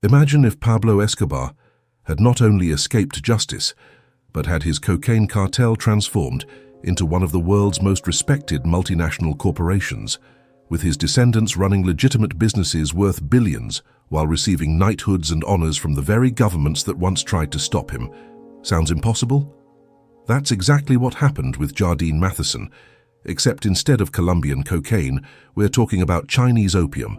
Imagine if Pablo Escobar had not only escaped justice, but had his cocaine cartel transformed into one of the world's most respected multinational corporations, with his descendants running legitimate businesses worth billions while receiving knighthoods and honors from the very governments that once tried to stop him. Sounds impossible? That's exactly what happened with Jardine Matheson, except instead of Colombian cocaine, we're talking about Chinese opium.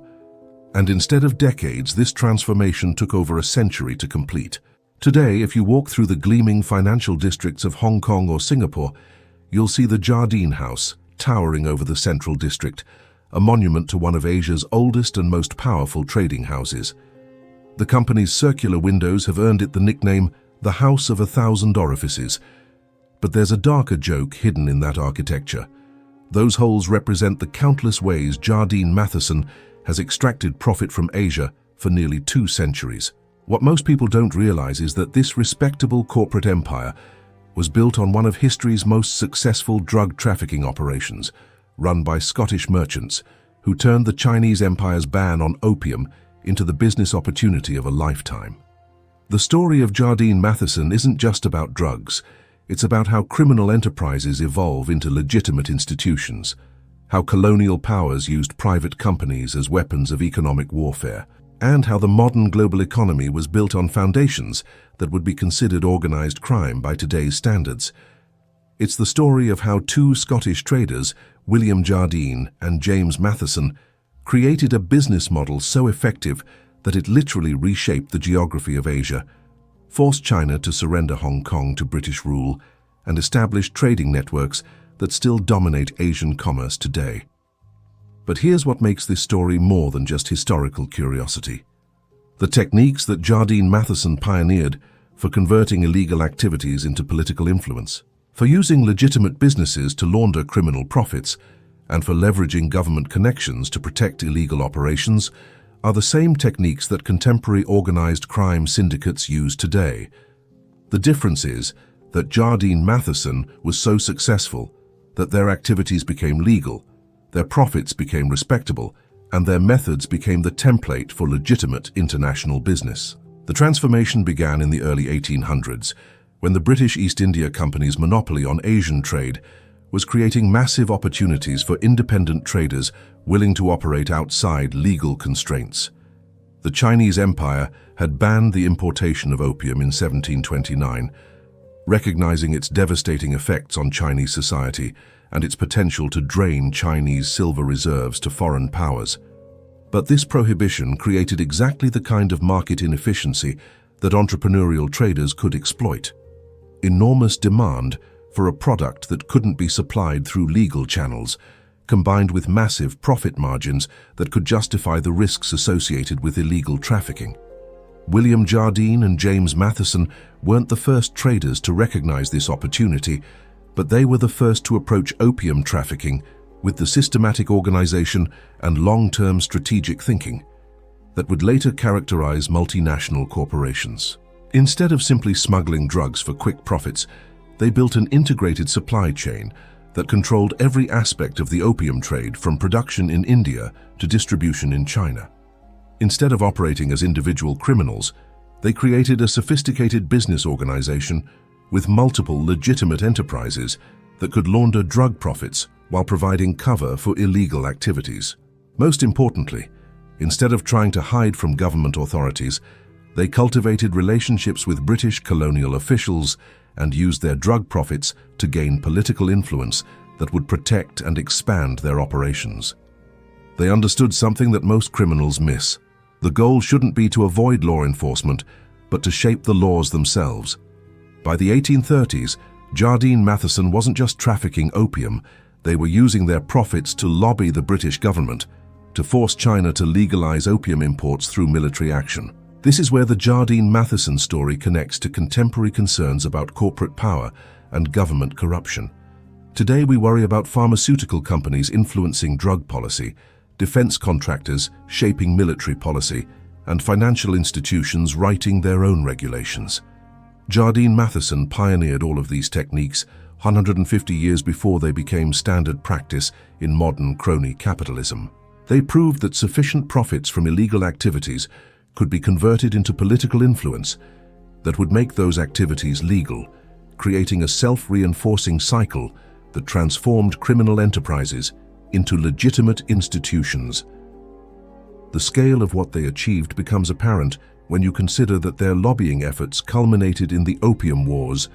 And instead of decades, this transformation took over a century to complete. Today, if you walk through the gleaming financial districts of Hong Kong or Singapore, you'll see the Jardine House towering over the central district, a monument to one of Asia's oldest and most powerful trading houses. The company's circular windows have earned it the nickname the House of 1,000 Orifices. But there's a darker joke hidden in that architecture. Those holes represent the countless ways Jardine Matheson has extracted profit from Asia for nearly 2 centuries. What most people don't realize is that this respectable corporate empire was built on one of history's most successful drug trafficking operations, run by Scottish merchants who turned the Chinese empire's ban on opium into the business opportunity of a lifetime. The story of Jardine Matheson isn't just about drugs. It's about how criminal enterprises evolve into legitimate institutions, how colonial powers used private companies as weapons of economic warfare, and how the modern global economy was built on foundations that would be considered organized crime by today's standards. It's the story of how 2 Scottish traders, William Jardine and James Matheson, created a business model so effective that it literally reshaped the geography of Asia, forced China to surrender Hong Kong to British rule, and established trading networks that still dominate Asian commerce today. But here's what makes this story more than just historical curiosity. The techniques that Jardine Matheson pioneered for converting illegal activities into political influence, for using legitimate businesses to launder criminal profits, and for leveraging government connections to protect illegal operations, are the same techniques that contemporary organized crime syndicates use today. The difference is that Jardine Matheson was so successful that their activities became legal, their profits became respectable, and their methods became the template for legitimate international business. The transformation began in the early 1800s, when the British East India Company's monopoly on Asian trade was creating massive opportunities for independent traders willing to operate outside legal constraints. The Chinese Empire had banned the importation of opium in 1729, recognizing its devastating effects on Chinese society and its potential to drain Chinese silver reserves to foreign powers. But this prohibition created exactly the kind of market inefficiency that entrepreneurial traders could exploit. Enormous demand for a product that couldn't be supplied through legal channels, combined with massive profit margins that could justify the risks associated with illegal trafficking. William Jardine and James Matheson weren't the first traders to recognize this opportunity, but they were the first to approach opium trafficking with the systematic organization and long-term strategic thinking that would later characterize multinational corporations. Instead of simply smuggling drugs for quick profits, they built an integrated supply chain that controlled every aspect of the opium trade, from production in India to distribution in China. Instead of operating as individual criminals, they created a sophisticated business organization with multiple legitimate enterprises that could launder drug profits while providing cover for illegal activities. Most importantly, instead of trying to hide from government authorities, they cultivated relationships with British colonial officials and used their drug profits to gain political influence that would protect and expand their operations. They understood something that most criminals miss. The goal shouldn't be to avoid law enforcement, but to shape the laws themselves. By the 1830s, Jardine Matheson wasn't just trafficking opium, they were using their profits to lobby the British government, to force China to legalize opium imports through military action. This is where the Jardine Matheson story connects to contemporary concerns about corporate power and government corruption. Today we worry about pharmaceutical companies influencing drug policy, defense contractors shaping military policy, and financial institutions writing their own regulations. Jardine Matheson pioneered all of these techniques 150 years before they became standard practice in modern crony capitalism. They proved that sufficient profits from illegal activities could be converted into political influence that would make those activities legal, creating a self-reinforcing cycle that transformed criminal enterprises into legitimate institutions. The scale of what they achieved becomes apparent when you consider that their lobbying efforts culminated in the Opium Wars,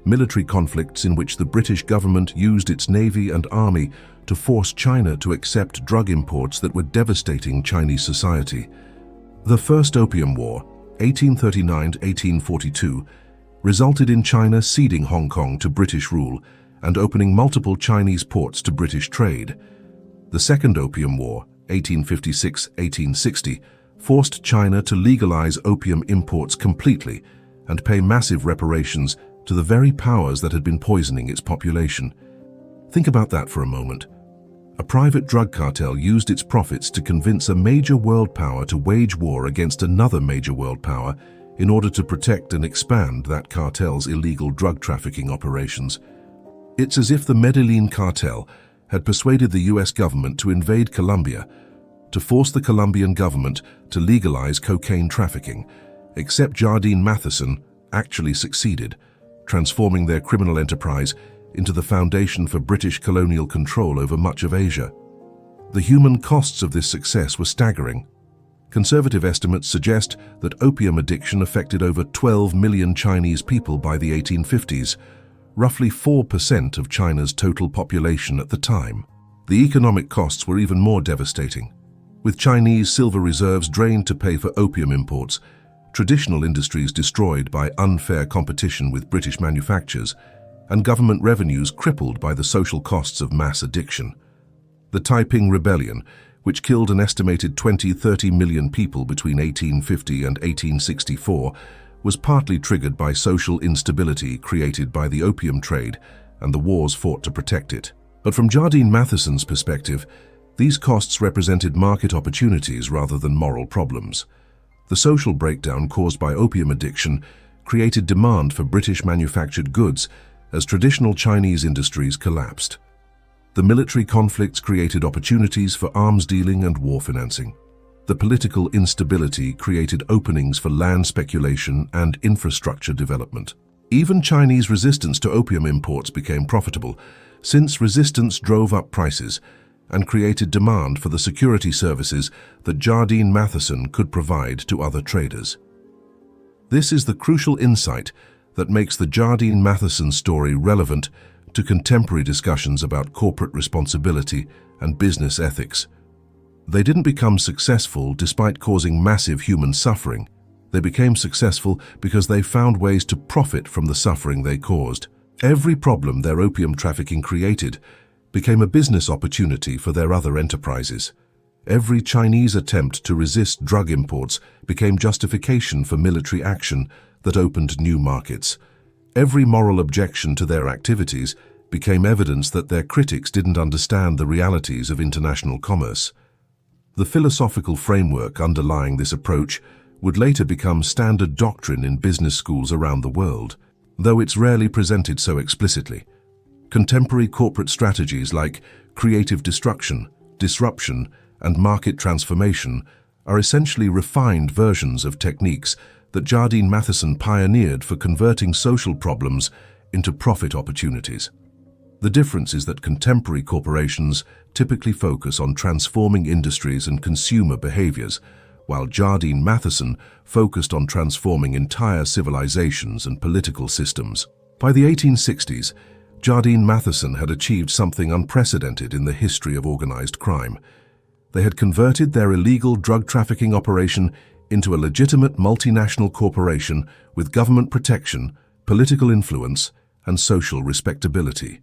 military conflicts in which the British government used its navy and army to force China to accept drug imports that were devastating Chinese society. The First Opium War, 1839–1842, resulted in China ceding Hong Kong to British rule and opening multiple Chinese ports to British trade. The Second Opium War, 1856–1860, forced China to legalize opium imports completely and pay massive reparations to the very powers that had been poisoning its population. Think about that for a moment. A private drug cartel used its profits to convince a major world power to wage war against another major world power in order to protect and expand that cartel's illegal drug trafficking operations. It's as if the Medellin cartel had persuaded the US government to invade Colombia, to force the Colombian government to legalize cocaine trafficking, except Jardine Matheson actually succeeded, transforming their criminal enterprise into the foundation for British colonial control over much of Asia. The human costs of this success were staggering. Conservative estimates suggest that opium addiction affected over 12 million Chinese people by the 1850s, roughly 4% of China's total population at the time. The economic costs were even more devastating. With Chinese silver reserves drained to pay for opium imports, traditional industries destroyed by unfair competition with British manufacturers, and government revenues crippled by the social costs of mass addiction. The Taiping Rebellion, which killed an estimated 20–30 million people between 1850 and 1864, was partly triggered by social instability created by the opium trade and the wars fought to protect it. But from Jardine Matheson's perspective, these costs represented market opportunities rather than moral problems. The social breakdown caused by opium addiction created demand for British manufactured goods as traditional Chinese industries collapsed. The military conflicts created opportunities for arms dealing and war financing. The political instability created openings for land speculation and infrastructure development. Even Chinese resistance to opium imports became profitable, since resistance drove up prices and created demand for the security services that Jardine Matheson could provide to other traders. This is the crucial insight that makes the Jardine Matheson story relevant to contemporary discussions about corporate responsibility and business ethics. They didn't become successful despite causing massive human suffering. They became successful because they found ways to profit from the suffering they caused. Every problem their opium trafficking created became a business opportunity for their other enterprises. Every Chinese attempt to resist drug imports became justification for military action that opened new markets. Every moral objection to their activities became evidence that their critics didn't understand the realities of international commerce. The philosophical framework underlying this approach would later become standard doctrine in business schools around the world, though it's rarely presented so explicitly. Contemporary corporate strategies like creative destruction, disruption, and market transformation are essentially refined versions of techniques that Jardine Matheson pioneered for converting social problems into profit opportunities. The difference is that contemporary corporations typically focus on transforming industries and consumer behaviors, while Jardine Matheson focused on transforming entire civilizations and political systems. By the 1860s, Jardine Matheson had achieved something unprecedented in the history of organized crime. They had converted their illegal drug trafficking operation into a legitimate multinational corporation with government protection, political influence, and social respectability.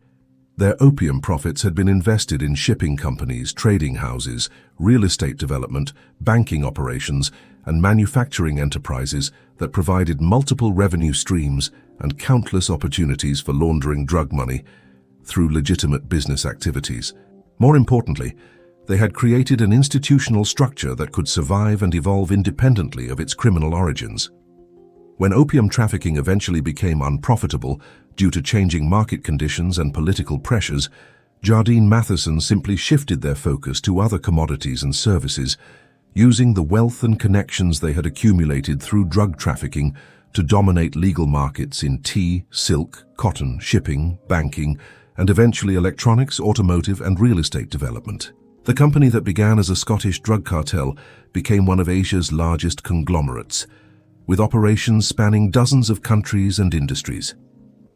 Their opium profits had been invested in shipping companies, trading houses, real estate development, banking operations, and manufacturing enterprises that provided multiple revenue streams and countless opportunities for laundering drug money through legitimate business activities. More importantly, they had created an institutional structure that could survive and evolve independently of its criminal origins. When opium trafficking eventually became unprofitable due to changing market conditions and political pressures, Jardine Matheson simply shifted their focus to other commodities and services, using the wealth and connections they had accumulated through drug trafficking to dominate legal markets in tea, silk, cotton, shipping, banking, and eventually electronics, automotive, and real estate development. The company that began as a Scottish drug cartel became one of Asia's largest conglomerates, with operations spanning dozens of countries and industries.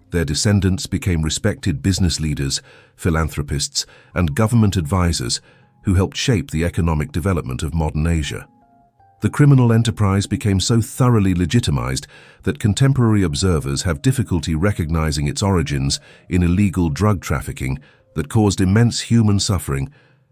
Their descendants became respected business leaders, philanthropists, and government advisors who helped shape the economic development of modern Asia. The criminal enterprise became so thoroughly legitimized that contemporary observers have difficulty recognizing its origins in illegal drug trafficking that caused immense human suffering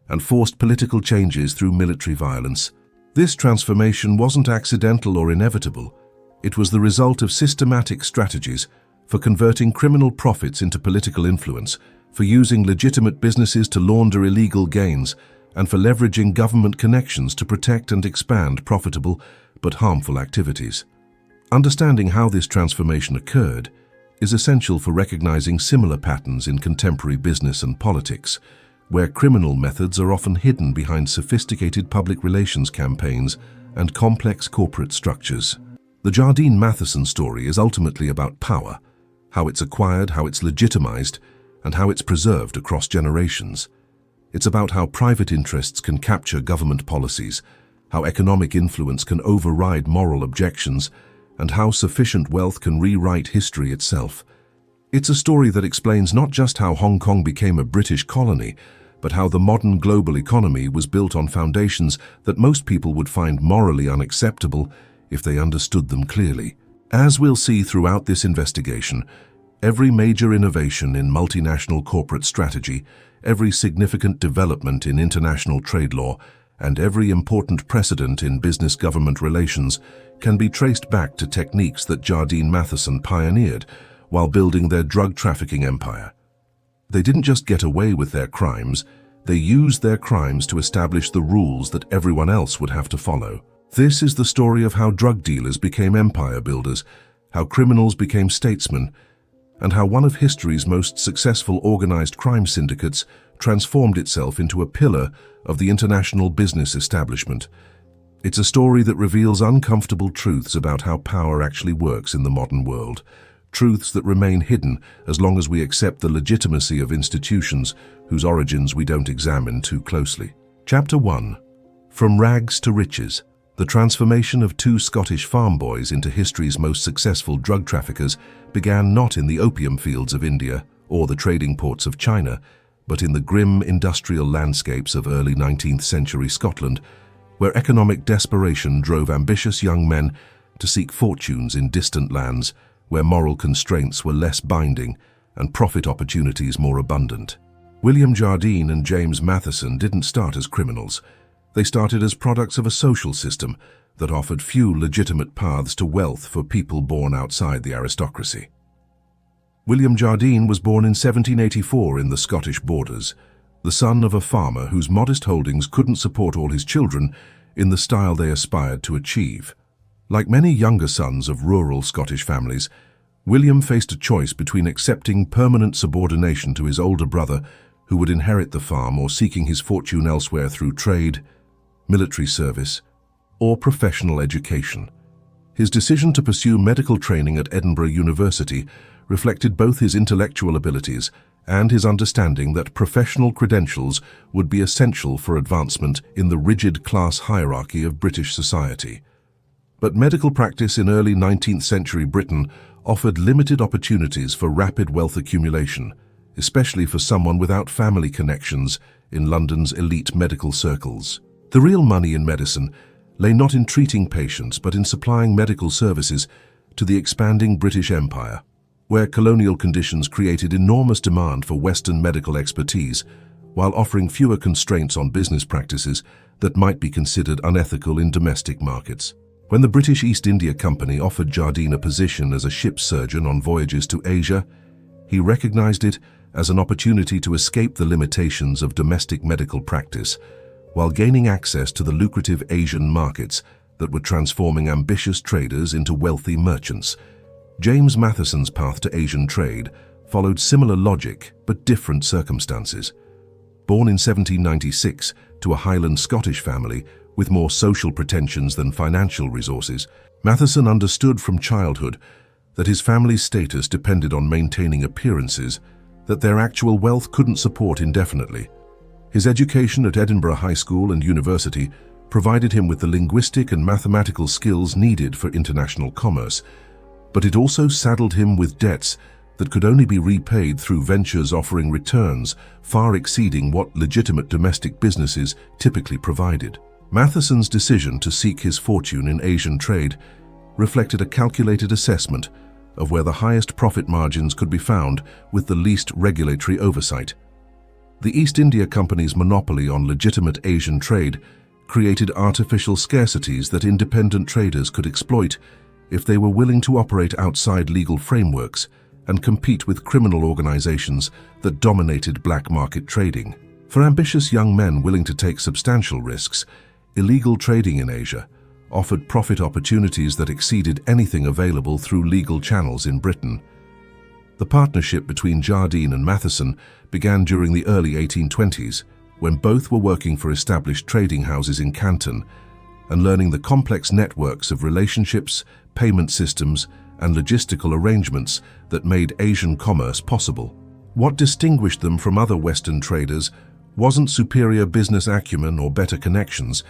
and forced political changes through military violence. This transformation wasn't accidental or inevitable. It was the result of systematic strategies for converting criminal profits into political influence, for using legitimate businesses to launder illegal gains, and for leveraging government connections to protect and expand profitable but harmful activities. Understanding how this transformation occurred is essential for recognizing similar patterns in contemporary business and politics, where criminal methods are often hidden behind sophisticated public relations campaigns and complex corporate structures. The Jardine Matheson story is ultimately about power, how it's acquired, how it's legitimized, and how it's preserved across generations. It's about how private interests can capture government policies, how economic influence can override moral objections, and how sufficient wealth can rewrite history itself. It's a story that explains not just how Hong Kong became a British colony, but how the modern global economy was built on foundations that most people would find morally unacceptable if they understood them clearly. As we'll see throughout this investigation, every major innovation in multinational corporate strategy, every significant development in international trade law, and every important precedent in business-government relations can be traced back to techniques that Jardine Matheson pioneered while building their drug trafficking empire. They didn't just get away with their crimes, they used their crimes to establish the rules that everyone else would have to follow. This is the story of how drug dealers became empire builders, how criminals became statesmen, and how one of history's most successful organized crime syndicates transformed itself into a pillar of the international business establishment. It's a story that reveals uncomfortable truths about how power actually works in the modern world, truths that remain hidden as long as we accept the legitimacy of institutions whose origins we don't examine too closely. Chapter 1. From Rags to Riches. The transformation of two Scottish farm boys into history's most successful drug traffickers began not in the opium fields of India or the trading ports of China, but in the grim industrial landscapes of early 19th century Scotland, where economic desperation drove ambitious young men to seek fortunes in distant lands where moral constraints were less binding and profit opportunities more abundant. William Jardine and James Matheson didn't start as criminals. They started as products of a social system that offered few legitimate paths to wealth for people born outside the aristocracy. William Jardine was born in 1784 in the Scottish borders, the son of a farmer whose modest holdings couldn't support all his children in the style they aspired to achieve. Like many younger sons of rural Scottish families, William faced a choice between accepting permanent subordination to his older brother, who would inherit the farm, or seeking his fortune elsewhere through trade, military service, or professional education. His decision to pursue medical training at Edinburgh University reflected both his intellectual abilities and his understanding that professional credentials would be essential for advancement in the rigid class hierarchy of British society. But medical practice in early 19th century Britain offered limited opportunities for rapid wealth accumulation, especially for someone without family connections in London's elite medical circles. The real money in medicine lay not in treating patients but in supplying medical services to the expanding British Empire, where colonial conditions created enormous demand for Western medical expertise while offering fewer constraints on business practices that might be considered unethical in domestic markets. When the British East India Company offered Jardine a position as a ship surgeon on voyages to Asia, he recognized it as an opportunity to escape the limitations of domestic medical practice while gaining access to the lucrative Asian markets that were transforming ambitious traders into wealthy merchants. James Matheson's path to Asian trade followed similar logic but different circumstances. Born in 1796 to a Highland Scottish family With more social pretensions than financial resources, Matheson understood from childhood that his family's status depended on maintaining appearances that their actual wealth couldn't support indefinitely. His education at Edinburgh High School and University provided him with the linguistic and mathematical skills needed for international commerce, but it also saddled him with debts that could only be repaid through ventures offering returns far exceeding what legitimate domestic businesses typically provided. Matheson's decision to seek his fortune in Asian trade reflected a calculated assessment of where the highest profit margins could be found with the least regulatory oversight. The East India Company's monopoly on legitimate Asian trade created artificial scarcities that independent traders could exploit if they were willing to operate outside legal frameworks and compete with criminal organizations that dominated black market trading. For ambitious young men willing to take substantial risks, illegal trading in Asia offered profit opportunities that exceeded anything available through legal channels in Britain. The partnership between Jardine and Matheson began during the early 1820s, when both were working for established trading houses in Canton and learning the complex networks of relationships, payment systems, and logistical arrangements that made Asian commerce possible. What distinguished them from other Western traders wasn't superior business acumen or better connections.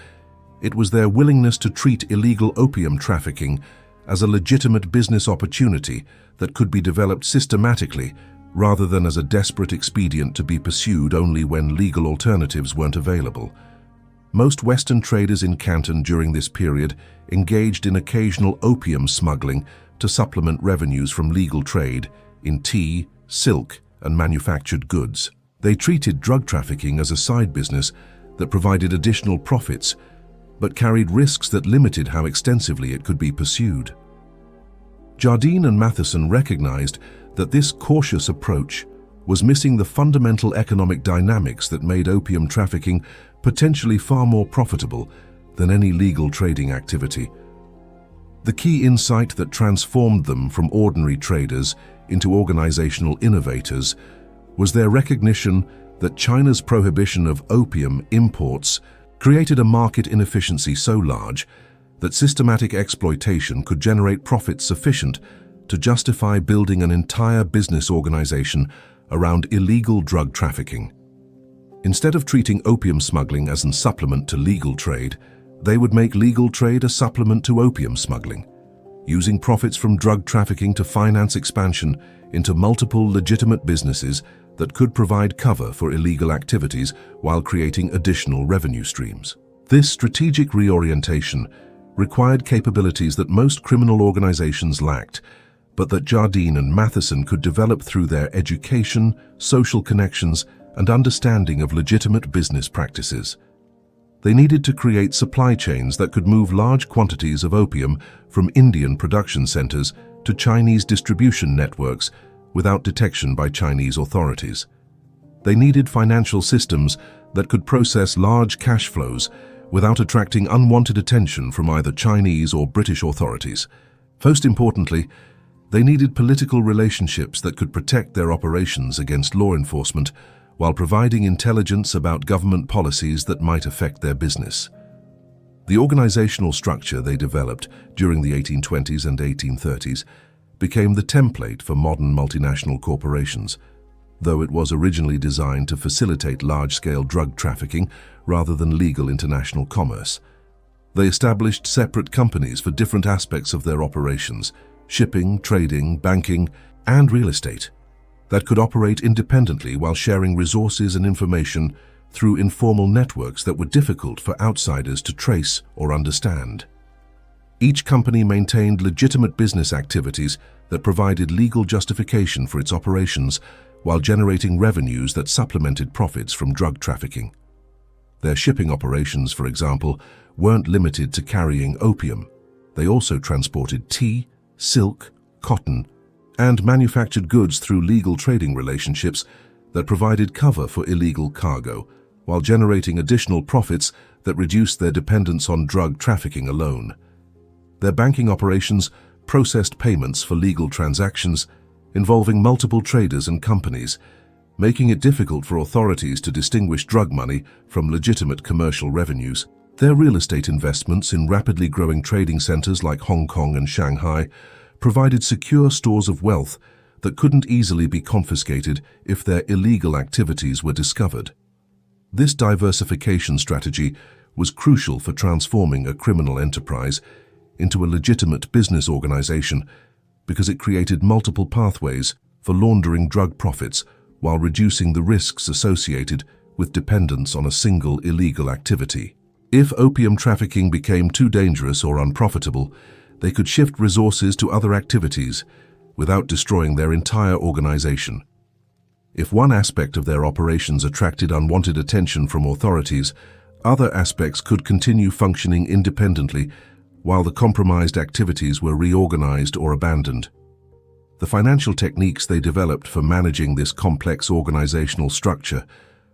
It was their willingness to treat illegal opium trafficking as a legitimate business opportunity that could be developed systematically rather than as a desperate expedient to be pursued only when legal alternatives weren't available. Most Western traders in Canton during this period engaged in occasional opium smuggling to supplement revenues from legal trade in tea, silk, and manufactured goods. They treated drug trafficking as a side business that provided additional profits, but carried risks that limited how extensively it could be pursued. Jardine and Matheson recognized that this cautious approach was missing the fundamental economic dynamics that made opium trafficking potentially far more profitable than any legal trading activity. The key insight that transformed them from ordinary traders into organizational innovators was their recognition that China's prohibition of opium imports created a market inefficiency so large that systematic exploitation could generate profits sufficient to justify building an entire business organization around illegal drug trafficking. Instead of treating opium smuggling as a supplement to legal trade, they would make legal trade a supplement to opium smuggling, using profits from drug trafficking to finance expansion into multiple legitimate businesses that could provide cover for illegal activities while creating additional revenue streams. This strategic reorientation required capabilities that most criminal organizations lacked, but that Jardine and Matheson could develop through their education, social connections, and understanding of legitimate business practices. They needed to create supply chains that could move large quantities of opium from Indian production centers to Chinese distribution networks without detection by Chinese authorities. They needed financial systems that could process large cash flows without attracting unwanted attention from either Chinese or British authorities. Most importantly, they needed political relationships that could protect their operations against law enforcement while providing intelligence about government policies that might affect their business. The organizational structure they developed during the 1820s and 1830s became the template for modern multinational corporations, though it was originally designed to facilitate large-scale drug trafficking rather than legal international commerce. They established separate companies for different aspects of their operations: shipping, trading, banking, and real estate, that could operate independently while sharing resources and information through informal networks that were difficult for outsiders to trace or understand. Each company maintained legitimate business activities that provided legal justification for its operations while generating revenues that supplemented profits from drug trafficking. Their shipping operations, for example, weren't limited to carrying opium. They also transported tea, silk, cotton, and manufactured goods through legal trading relationships that provided cover for illegal cargo, while generating additional profits that reduced their dependence on drug trafficking alone. Their banking operations processed payments for legal transactions involving multiple traders and companies, making it difficult for authorities to distinguish drug money from legitimate commercial revenues. Their real estate investments in rapidly growing trading centers like Hong Kong and Shanghai provided secure stores of wealth that couldn't easily be confiscated if their illegal activities were discovered. This diversification strategy was crucial for transforming a criminal enterprise into a legitimate business organization because it created multiple pathways for laundering drug profits while reducing the risks associated with dependence on a single illegal activity. If opium trafficking became too dangerous or unprofitable, they could shift resources to other activities without destroying their entire organization. If one aspect of their operations attracted unwanted attention from authorities, other aspects could continue functioning independently while the compromised activities were reorganized or abandoned. The financial techniques they developed for managing this complex organizational structure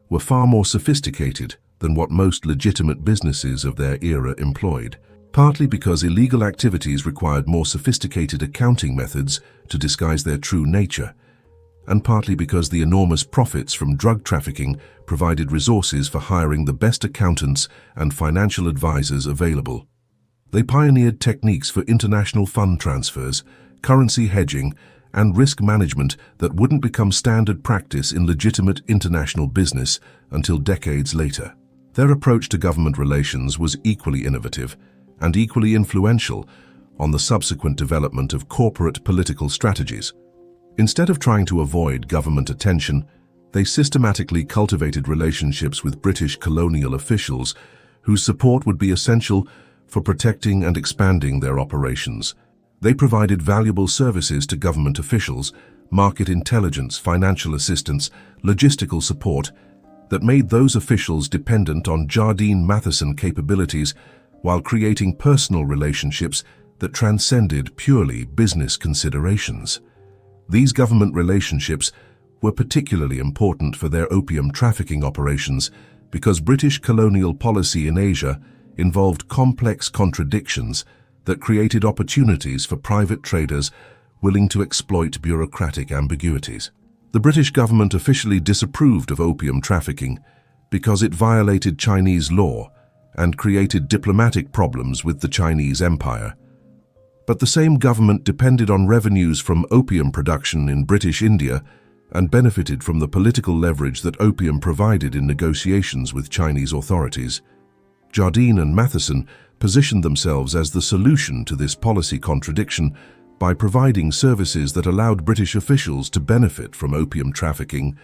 were far more sophisticated than what most legitimate businesses of their era employed, partly because illegal activities required more sophisticated accounting methods to disguise their true nature, and partly because the enormous profits from drug trafficking provided resources for hiring the best accountants and financial advisors available. They pioneered techniques for international fund transfers, currency hedging, and risk management that wouldn't become standard practice in legitimate international business until decades later. Their approach to government relations was equally innovative and equally influential on the subsequent development of corporate political strategies. Instead of trying to avoid government attention, they systematically cultivated relationships with British colonial officials whose support would be essential for protecting and expanding their operations. They provided valuable services to government officials, market intelligence, financial assistance, logistical support that made those officials dependent on Jardine Matheson capabilities while creating personal relationships that transcended purely business considerations. These government relationships were particularly important for their opium trafficking operations because British colonial policy in Asia involved complex contradictions that created opportunities for private traders willing to exploit bureaucratic ambiguities. The British government officially disapproved of opium trafficking because it violated Chinese law and created diplomatic problems with the Chinese Empire. But the same government depended on revenues from opium production in British India and benefited from the political leverage that opium provided in negotiations with Chinese authorities. Jardine and Matheson positioned themselves as the solution to this policy contradiction by providing services that allowed British officials to benefit from opium trafficking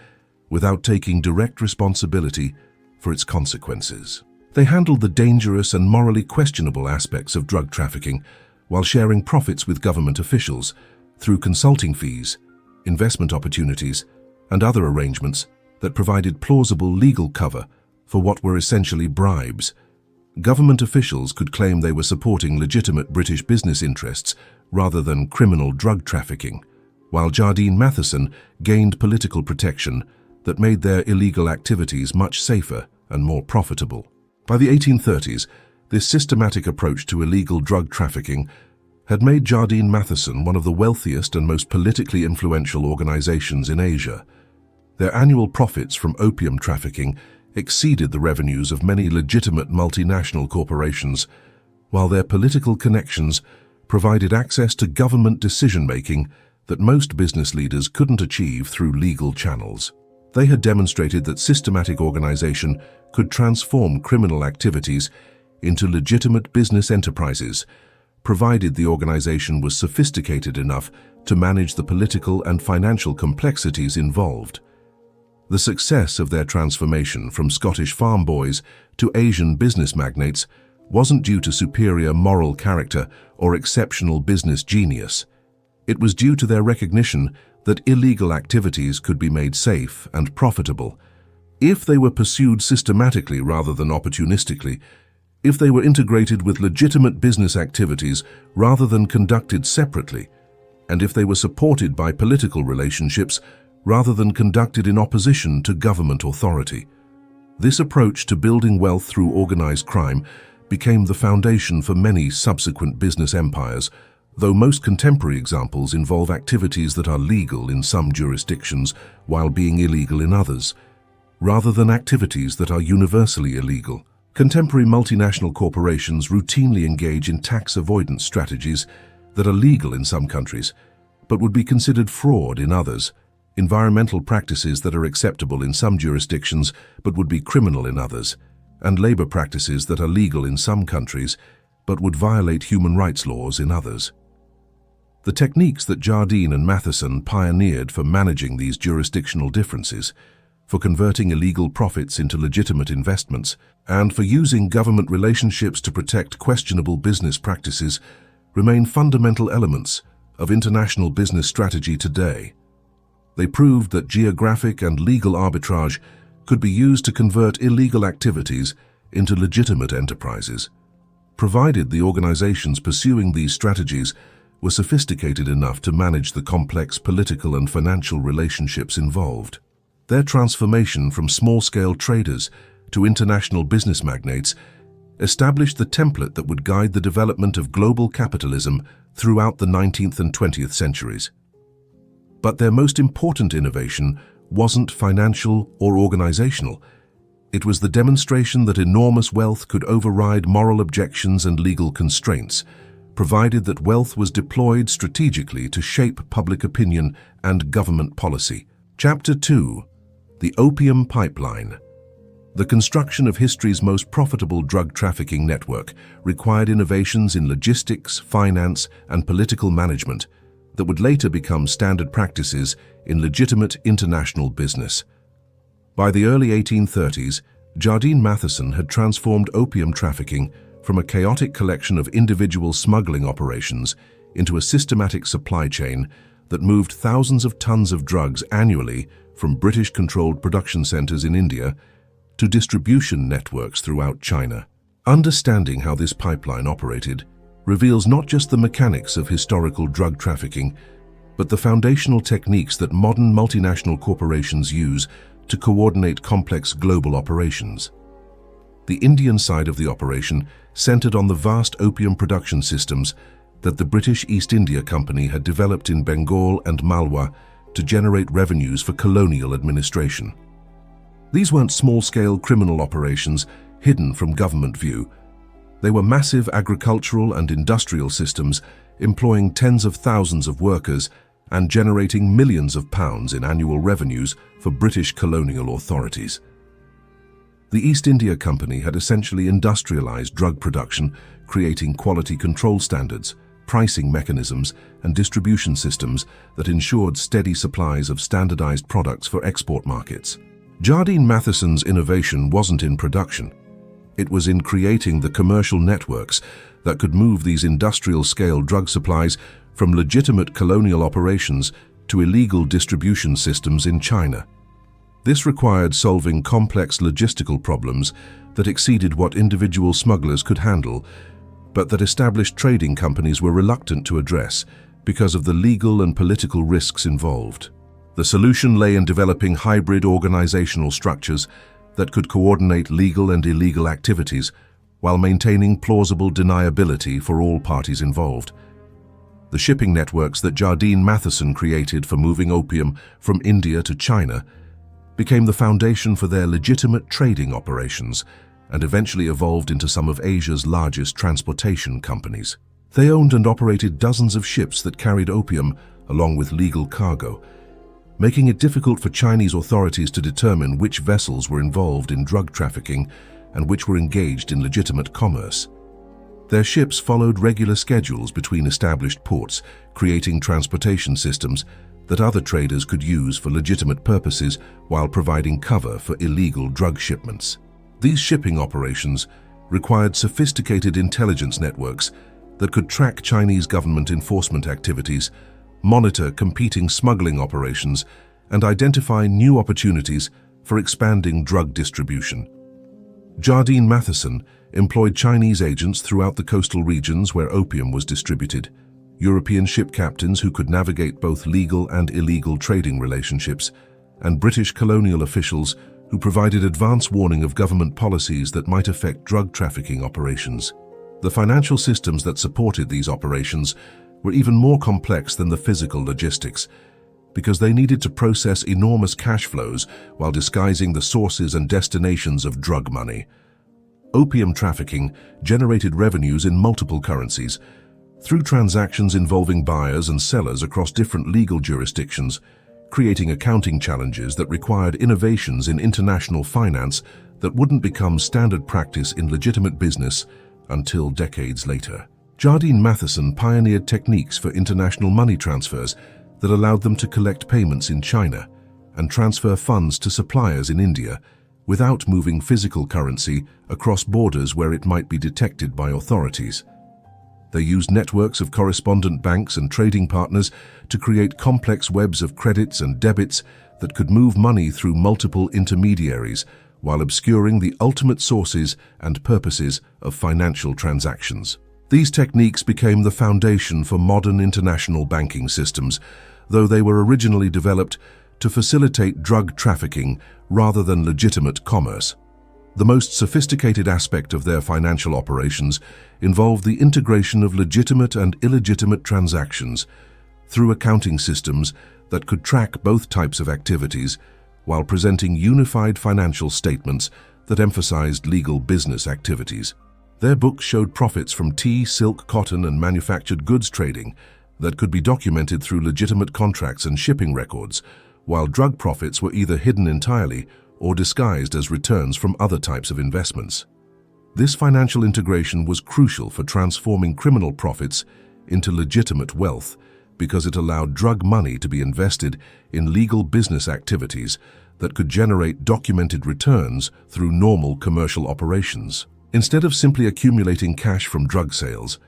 without taking direct responsibility for its consequences. They handled the dangerous and morally questionable aspects of drug trafficking while sharing profits with government officials through consulting fees, investment opportunities, and other arrangements that provided plausible legal cover for what were essentially bribes. Government officials could claim they were supporting legitimate British business interests rather than criminal drug trafficking, while Jardine Matheson gained political protection that made their illegal activities much safer and more profitable. By the 1830s, this systematic approach to illegal drug trafficking had made Jardine Matheson one of the wealthiest and most politically influential organizations in Asia. Their annual profits from opium trafficking exceeded the revenues of many legitimate multinational corporations, while their political connections provided access to government decision-making that most business leaders couldn't achieve through legal channels. They had demonstrated that systematic organization could transform criminal activities into legitimate business enterprises, provided the organization was sophisticated enough to manage the political and financial complexities involved. The success of their transformation from Scottish farm boys to Asian business magnates wasn't due to superior moral character or exceptional business genius. It was due to their recognition that illegal activities could be made safe and profitable if they were pursued systematically rather than opportunistically, if they were integrated with legitimate business activities rather than conducted separately, and if they were supported by political relationships rather than conducted in opposition to government authority. This approach to building wealth through organized crime became the foundation for many subsequent business empires, though most contemporary examples involve activities that are legal in some jurisdictions while being illegal in others, rather than activities that are universally illegal Contemporary multinational corporations routinely engage in tax avoidance strategies that are legal in some countries, but would be considered fraud in others, environmental practices that are acceptable in some jurisdictions but would be criminal in others, and labor practices that are legal in some countries but would violate human rights laws in others. The techniques that Jardine and Matheson pioneered for managing these jurisdictional differences, for converting illegal profits into legitimate investments, and for using government relationships to protect questionable business practices remain fundamental elements of international business strategy today. They proved that geographic and legal arbitrage could be used to convert illegal activities into legitimate enterprises, provided the organizations pursuing these strategies were sophisticated enough to manage the complex political and financial relationships involved. Their transformation from small-scale traders to international business magnates established the template that would guide the development of global capitalism throughout the 19th and 20th centuries. But their most important innovation wasn't financial or organizational. It was the demonstration that enormous wealth could override moral objections and legal constraints, provided that wealth was deployed strategically to shape public opinion and government policy. Chapter 2. The Opium Pipeline. The construction of history's most profitable drug trafficking network required innovations in logistics, finance, and political management that would later become standard practices in legitimate international business. By the early 1830s, Jardine Matheson had transformed opium trafficking from a chaotic collection of individual smuggling operations into a systematic supply chain that moved thousands of tons of drugs annually from British-controlled production centers in India to distribution networks throughout China. Understanding how this pipeline operated reveals not just the mechanics of historical drug trafficking, but the foundational techniques that modern multinational corporations use to coordinate complex global operations. The Indian side of the operation centered on the vast opium production systems that the British East India Company had developed in Bengal and Malwa to generate revenues for colonial administration. These weren't small-scale criminal operations hidden from government view. They were massive agricultural and industrial systems employing tens of thousands of workers and generating millions of pounds in annual revenues for British colonial authorities. The East India Company had essentially industrialized drug production, creating quality control standards, pricing mechanisms, and distribution systems that ensured steady supplies of standardized products for export markets. Jardine Matheson's innovation wasn't in production. It was in creating the commercial networks that could move these industrial-scale drug supplies from legitimate colonial operations to illegal distribution systems in China. This required solving complex logistical problems that exceeded what individual smugglers could handle, but that established trading companies were reluctant to address because of the legal and political risks involved. The solution lay in developing hybrid organizational structures that could coordinate legal and illegal activities while maintaining plausible deniability for all parties involved. The shipping networks that Jardine Matheson created for moving opium from India to China became the foundation for their legitimate trading operations and eventually evolved into some of Asia's largest transportation companies. They owned and operated dozens of ships that carried opium along with legal cargo, making it difficult for Chinese authorities to determine which vessels were involved in drug trafficking and which were engaged in legitimate commerce. Their ships followed regular schedules between established ports, creating transportation systems that other traders could use for legitimate purposes while providing cover for illegal drug shipments. These shipping operations required sophisticated intelligence networks that could track Chinese government enforcement activities, monitor competing smuggling operations, and identify new opportunities for expanding drug distribution. Jardine Matheson employed Chinese agents throughout the coastal regions where opium was distributed, European ship captains who could navigate both legal and illegal trading relationships, and British colonial officials who provided advance warning of government policies that might affect drug trafficking operations. The financial systems that supported these operations were even more complex than the physical logistics, because they needed to process enormous cash flows while disguising the sources and destinations of drug money. Opium trafficking generated revenues in multiple currencies. Through transactions involving buyers and sellers across different legal jurisdictions, creating accounting challenges that required innovations in international finance that wouldn't become standard practice in legitimate business until decades later. Jardine Matheson pioneered techniques for international money transfers that allowed them to collect payments in China and transfer funds to suppliers in India without moving physical currency across borders where it might be detected by authorities. They used networks of correspondent banks and trading partners to create complex webs of credits and debits that could move money through multiple intermediaries while obscuring the ultimate sources and purposes of financial transactions. These techniques became the foundation for modern international banking systems, though they were originally developed to facilitate drug trafficking rather than legitimate commerce. The most sophisticated aspect of their financial operations involved the integration of legitimate and illegitimate transactions through accounting systems that could track both types of activities while presenting unified financial statements that emphasized legal business activities. Their books showed profits from tea, silk, cotton, and manufactured goods trading that could be documented through legitimate contracts and shipping records, while drug profits were either hidden entirely or disguised as returns from other types of investments. This financial integration was crucial for transforming criminal profits into legitimate wealth because it allowed drug money to be invested in legal business activities that could generate documented returns through normal commercial operations. Instead of simply accumulating cash from drug sales,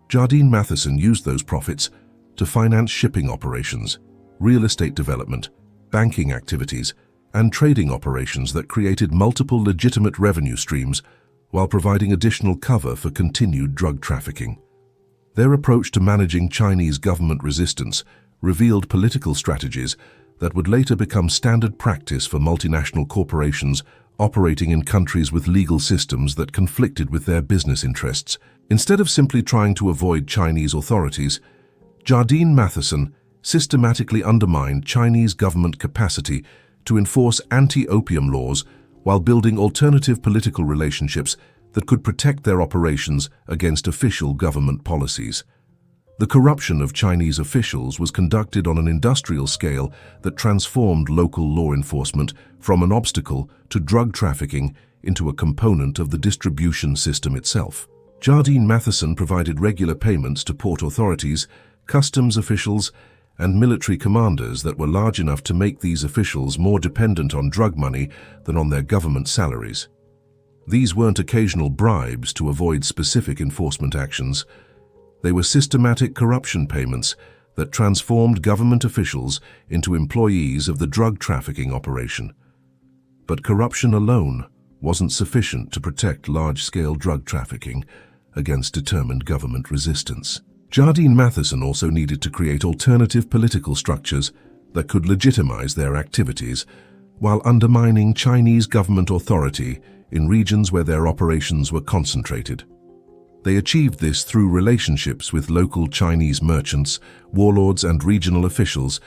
Jardine Matheson used those profits to finance shipping operations, real estate development, banking activities, and trading operations that created multiple legitimate revenue streams while providing additional cover for continued drug trafficking. Their approach to managing Chinese government resistance revealed political strategies that would later become standard practice for multinational corporations operating in countries with legal systems that conflicted with their business interests. Instead of simply trying to avoid Chinese authorities, Jardine Matheson systematically undermined Chinese government capacity to enforce anti-opium laws while building alternative political relationships that could protect their operations against official government policies. The corruption of Chinese officials was conducted on an industrial scale that transformed local law enforcement from an obstacle to drug trafficking into a component of the distribution system itself. Jardine Matheson provided regular payments to port authorities, customs officials, and military commanders that were large enough to make these officials more dependent on drug money than on their government salaries. These weren't occasional bribes to avoid specific enforcement actions. They were systematic corruption payments that transformed government officials into employees of the drug trafficking operation. But corruption alone wasn't sufficient to protect large-scale drug trafficking against determined government resistance. Jardine Matheson also needed to create alternative political structures that could legitimize their activities while undermining Chinese government authority in regions where their operations were concentrated. They achieved this through relationships with local Chinese merchants, warlords, and regional officials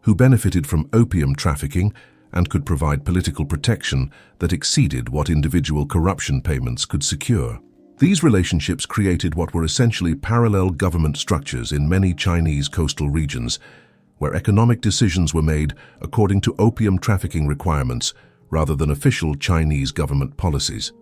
who benefited from opium trafficking and could provide political protection that exceeded what individual corruption payments could secure. These relationships created what were essentially parallel government structures in many Chinese coastal regions, where economic decisions were made according to opium trafficking requirements rather than official Chinese government policies.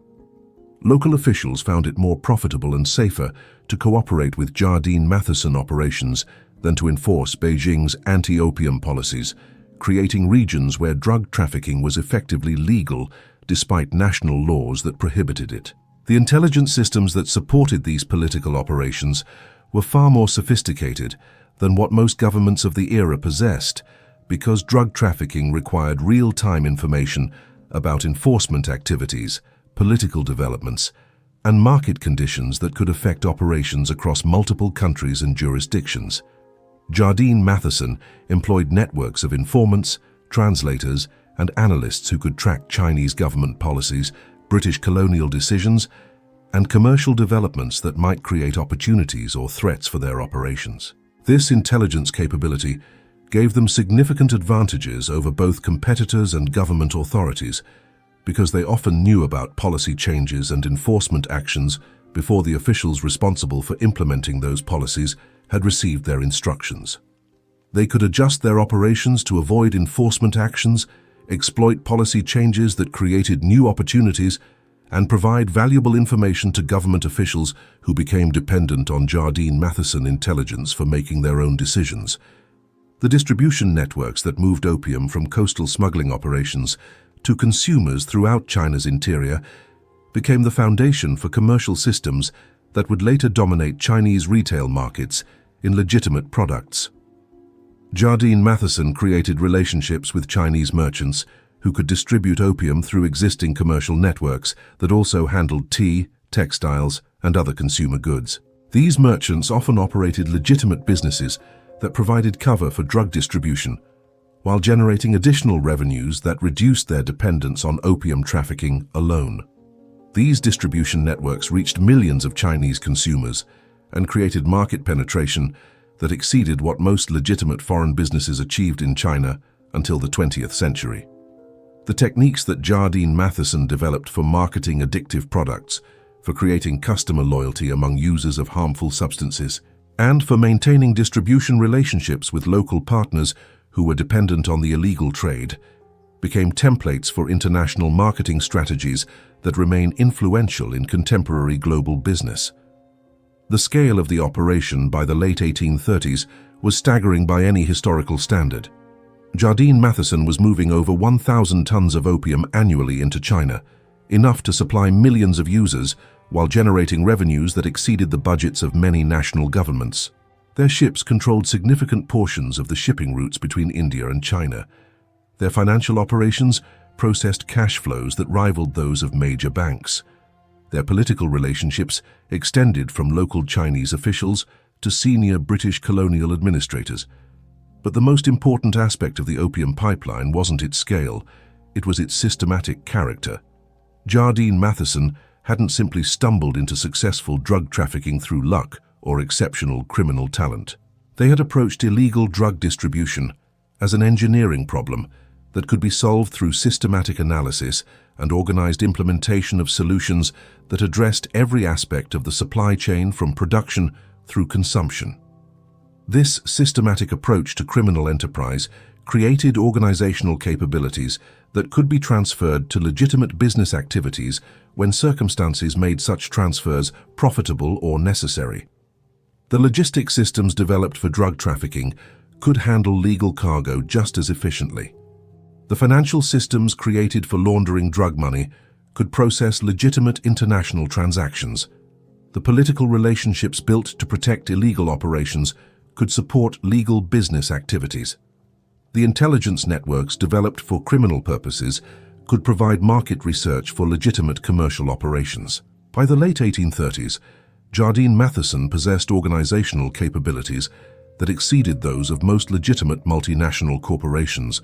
Local officials found it more profitable and safer to cooperate with Jardine Matheson operations than to enforce Beijing's anti-opium policies, creating regions where drug trafficking was effectively legal despite national laws that prohibited it. The intelligence systems that supported these political operations were far more sophisticated than what most governments of the era possessed, because drug trafficking required real-time information about enforcement activities, political developments, and market conditions that could affect operations across multiple countries and jurisdictions. Jardine Matheson employed networks of informants, translators, and analysts who could track Chinese government policies, British colonial decisions, and commercial developments that might create opportunities or threats for their operations. This intelligence capability gave them significant advantages over both competitors and government authorities, because they often knew about policy changes and enforcement actions before the officials responsible for implementing those policies had received their instructions. They could adjust their operations to avoid enforcement actions, exploit policy changes that created new opportunities, and provide valuable information to government officials who became dependent on Jardine Matheson intelligence for making their own decisions. The distribution networks that moved opium from coastal smuggling operations to consumers throughout China's interior became the foundation for commercial systems that would later dominate Chinese retail markets in legitimate products. Jardine Matheson created relationships with Chinese merchants who could distribute opium through existing commercial networks that also handled tea, textiles, and other consumer goods. These merchants often operated legitimate businesses that provided cover for drug distribution, while generating additional revenues that reduced their dependence on opium trafficking alone. These distribution networks reached millions of Chinese consumers and created market penetration that exceeded what most legitimate foreign businesses achieved in China until the 20th century. The techniques that Jardine Matheson developed for marketing addictive products, for creating customer loyalty among users of harmful substances, and for maintaining distribution relationships with local partners who were dependent on the illegal trade, became templates for international marketing strategies that remain influential in contemporary global business. The scale of the operation by the late 1830s was staggering by any historical standard. Jardine Matheson was moving over 1,000 tons of opium annually into China, enough to supply millions of users while generating revenues that exceeded the budgets of many national governments. Their ships controlled significant portions of the shipping routes between India and China. Their financial operations processed cash flows that rivaled those of major banks. Their political relationships extended from local Chinese officials to senior British colonial administrators. But the most important aspect of the opium pipeline wasn't its scale, it was its systematic character. Jardine Matheson hadn't simply stumbled into successful drug trafficking through luck or exceptional criminal talent. They had approached illegal drug distribution as an engineering problem that could be solved through systematic analysis and organized implementation of solutions that addressed every aspect of the supply chain from production through consumption. This systematic approach to criminal enterprise created organizational capabilities that could be transferred to legitimate business activities when circumstances made such transfers profitable or necessary. The logistic systems developed for drug trafficking could handle legal cargo just as efficiently. The financial systems created for laundering drug money could process legitimate international transactions. The political relationships built to protect illegal operations could support legal business activities. The intelligence networks developed for criminal purposes could provide market research for legitimate commercial operations. By the late 1830s, Jardine Matheson possessed organizational capabilities that exceeded those of most legitimate multinational corporations,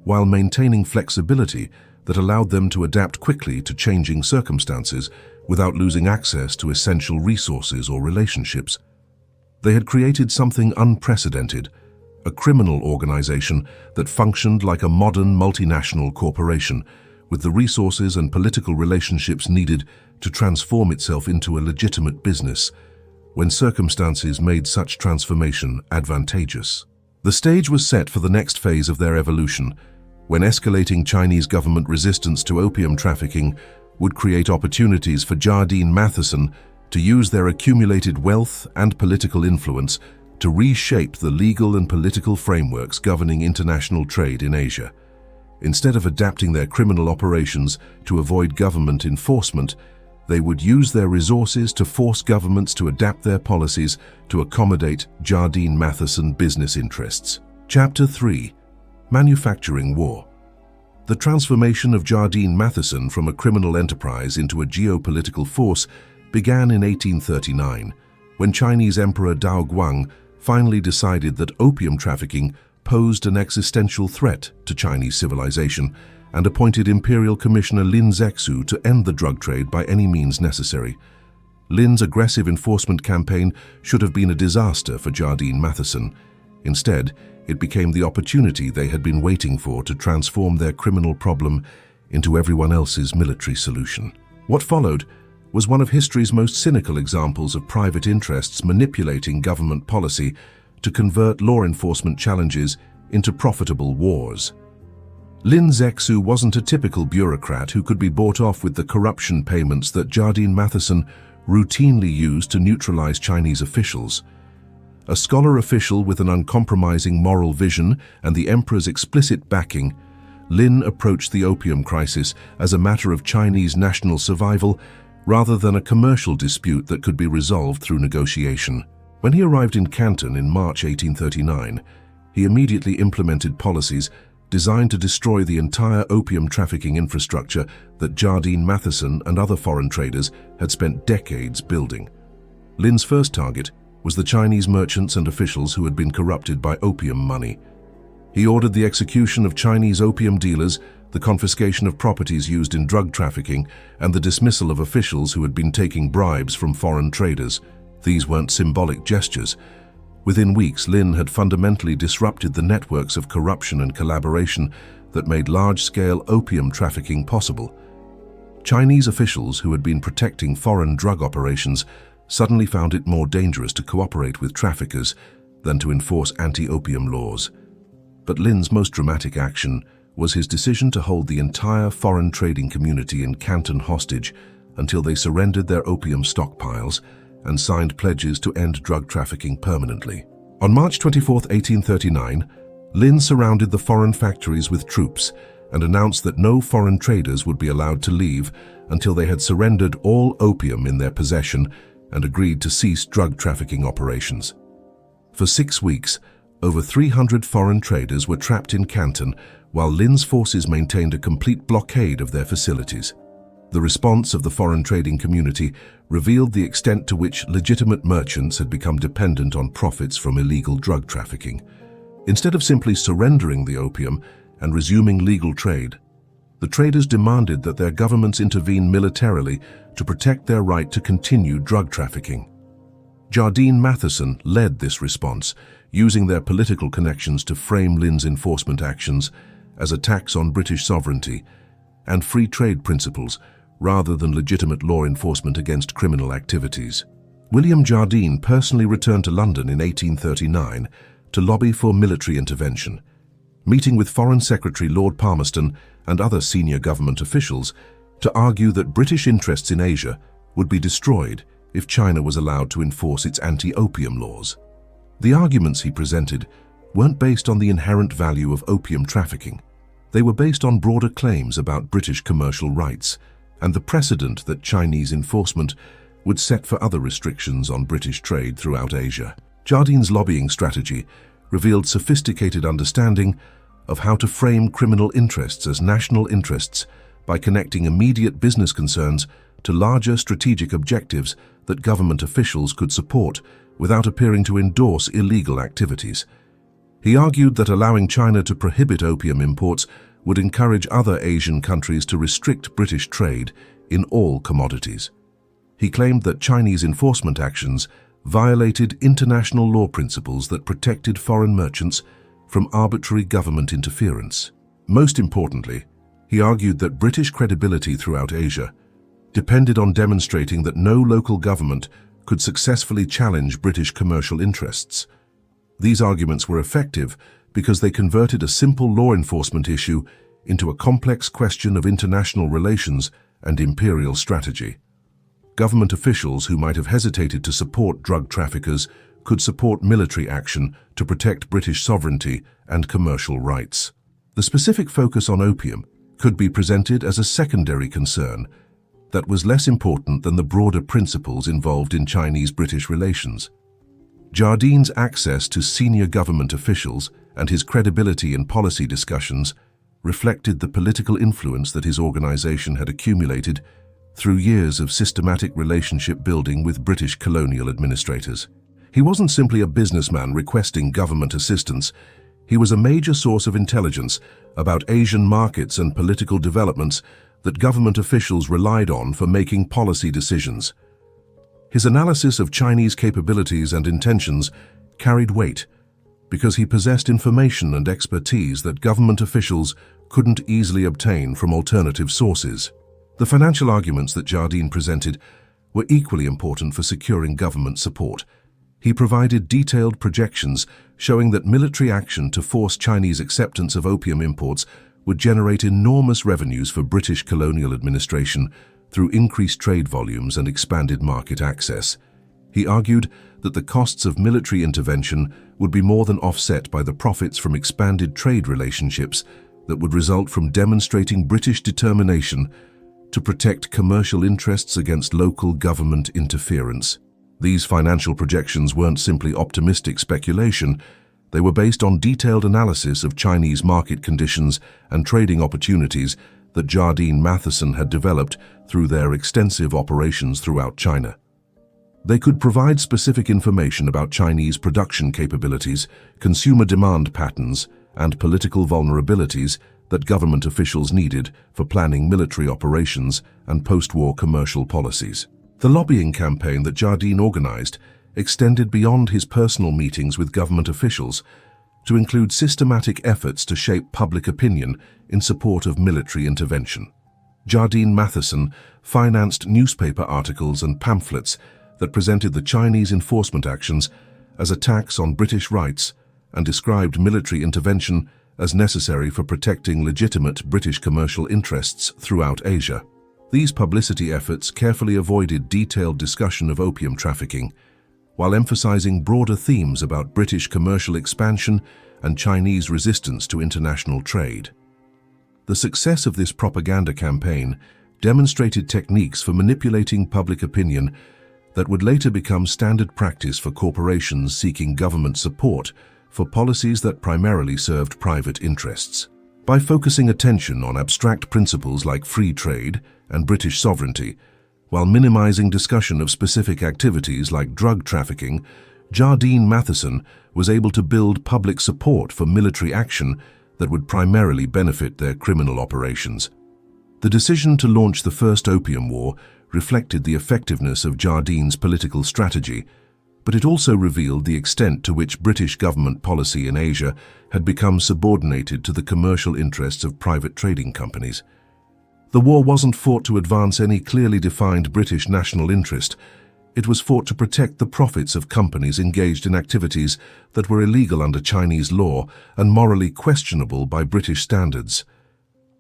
while maintaining flexibility that allowed them to adapt quickly to changing circumstances without losing access to essential resources or relationships. They had created something unprecedented, a criminal organization that functioned like a modern multinational corporation, with the resources and political relationships needed to transform itself into a legitimate business when circumstances made such transformation advantageous. The stage was set for the next phase of their evolution, when escalating Chinese government resistance to opium trafficking would create opportunities for Jardine Matheson to use their accumulated wealth and political influence to reshape the legal and political frameworks governing international trade in Asia. Instead of adapting their criminal operations to avoid government enforcement, they would use their resources to force governments to adapt their policies to accommodate Jardine Matheson business interests. Chapter 3: Manufacturing War. The transformation of Jardine Matheson from a criminal enterprise into a geopolitical force began in 1839, when Chinese Emperor Daoguang finally decided that opium trafficking posed an existential threat to Chinese civilization and appointed Imperial Commissioner Lin Zexu to end the drug trade by any means necessary. Lin's aggressive enforcement campaign should have been a disaster for Jardine Matheson. Instead, it became the opportunity they had been waiting for to transform their criminal problem into everyone else's military solution. What followed was one of history's most cynical examples of private interests manipulating government policy to convert law enforcement challenges into profitable wars. Lin Zexu wasn't a typical bureaucrat who could be bought off with the corruption payments that Jardine Matheson routinely used to neutralize Chinese officials. A scholar official with an uncompromising moral vision and the emperor's explicit backing, Lin approached the opium crisis as a matter of Chinese national survival rather than a commercial dispute that could be resolved through negotiation. When he arrived in Canton in March 1839, he immediately implemented policies designed to destroy the entire opium trafficking infrastructure that Jardine Matheson and other foreign traders had spent decades building. Lin's first target was the Chinese merchants and officials who had been corrupted by opium money. He ordered the execution of Chinese opium dealers, the confiscation of properties used in drug trafficking, and the dismissal of officials who had been taking bribes from foreign traders. These weren't symbolic gestures. Within weeks, Lin had fundamentally disrupted the networks of corruption and collaboration that made large-scale opium trafficking possible. Chinese officials who had been protecting foreign drug operations suddenly found it more dangerous to cooperate with traffickers than to enforce anti-opium laws. But Lin's most dramatic action was his decision to hold the entire foreign trading community in Canton hostage until they surrendered their opium stockpiles and signed pledges to end drug trafficking permanently. On March 24, 1839, Lin surrounded the foreign factories with troops and announced that no foreign traders would be allowed to leave until they had surrendered all opium in their possession and agreed to cease drug trafficking operations. For 6 weeks, over 300 foreign traders were trapped in Canton while Lin's forces maintained a complete blockade of their facilities. The response of the foreign trading community revealed the extent to which legitimate merchants had become dependent on profits from illegal drug trafficking. Instead of simply surrendering the opium and resuming legal trade, the traders demanded that their governments intervene militarily to protect their right to continue drug trafficking. Jardine Matheson led this response, using their political connections to frame Lin's enforcement actions as attacks on British sovereignty and free trade principles rather than legitimate law enforcement against criminal activities. William Jardine personally returned to London in 1839 to lobby for military intervention, meeting with Foreign Secretary Lord Palmerston and other senior government officials to argue that British interests in Asia would be destroyed if China was allowed to enforce its anti-opium laws. The arguments he presented weren't based on the inherent value of opium trafficking. They were based on broader claims about British commercial rights and the precedent that Chinese enforcement would set for other restrictions on British trade throughout Asia. Jardine's lobbying strategy revealed sophisticated understanding of how to frame criminal interests as national interests by connecting immediate business concerns to larger strategic objectives that government officials could support without appearing to endorse illegal activities. He argued that allowing China to prohibit opium imports would encourage other Asian countries to restrict British trade in all commodities. He claimed that Chinese enforcement actions violated international law principles that protected foreign merchants from arbitrary government interference. Most importantly, he argued that British credibility throughout Asia depended on demonstrating that no local government could successfully challenge British commercial interests. These arguments were effective because they converted a simple law enforcement issue into a complex question of international relations and imperial strategy. Government officials who might have hesitated to support drug traffickers could support military action to protect British sovereignty and commercial rights. The specific focus on opium could be presented as a secondary concern that was less important than the broader principles involved in Chinese-British relations. Jardine's access to senior government officials and his credibility in policy discussions reflected the political influence that his organization had accumulated through years of systematic relationship building with British colonial administrators. He wasn't simply a businessman requesting government assistance. He was a major source of intelligence about Asian markets and political developments that government officials relied on for making policy decisions. His analysis of Chinese capabilities and intentions carried weight because he possessed information and expertise that government officials couldn't easily obtain from alternative sources. The financial arguments that Jardine presented were equally important for securing government support. He provided detailed projections showing that military action to force Chinese acceptance of opium imports would generate enormous revenues for British colonial administration through increased trade volumes and expanded market access. He argued that the costs of military intervention would be more than offset by the profits from expanded trade relationships that would result from demonstrating British determination to protect commercial interests against local government interference. These financial projections weren't simply optimistic speculation. They were based on detailed analysis of Chinese market conditions and trading opportunities that Jardine Matheson had developed through their extensive operations throughout China. They could provide specific information about Chinese production capabilities, consumer demand patterns, and political vulnerabilities that government officials needed for planning military operations and post-war commercial policies. The lobbying campaign that Jardine organized extended beyond his personal meetings with government officials to include systematic efforts to shape public opinion in support of military intervention. Jardine Matheson financed newspaper articles and pamphlets that presented the Chinese enforcement actions as attacks on British rights and described military intervention as necessary for protecting legitimate British commercial interests throughout Asia. These publicity efforts carefully avoided detailed discussion of opium trafficking, while emphasizing broader themes about British commercial expansion and Chinese resistance to international trade. The success of this propaganda campaign demonstrated techniques for manipulating public opinion that would later become standard practice for corporations seeking government support for policies that primarily served private interests. By focusing attention on abstract principles like free trade and British sovereignty, while minimizing discussion of specific activities like drug trafficking, Jardine Matheson was able to build public support for military action that would primarily benefit their criminal operations. The decision to launch the First Opium War reflected the effectiveness of Jardine's political strategy, but it also revealed the extent to which British government policy in Asia had become subordinated to the commercial interests of private trading companies. The war wasn't fought to advance any clearly defined British national interest. It was fought to protect the profits of companies engaged in activities that were illegal under Chinese law and morally questionable by British standards.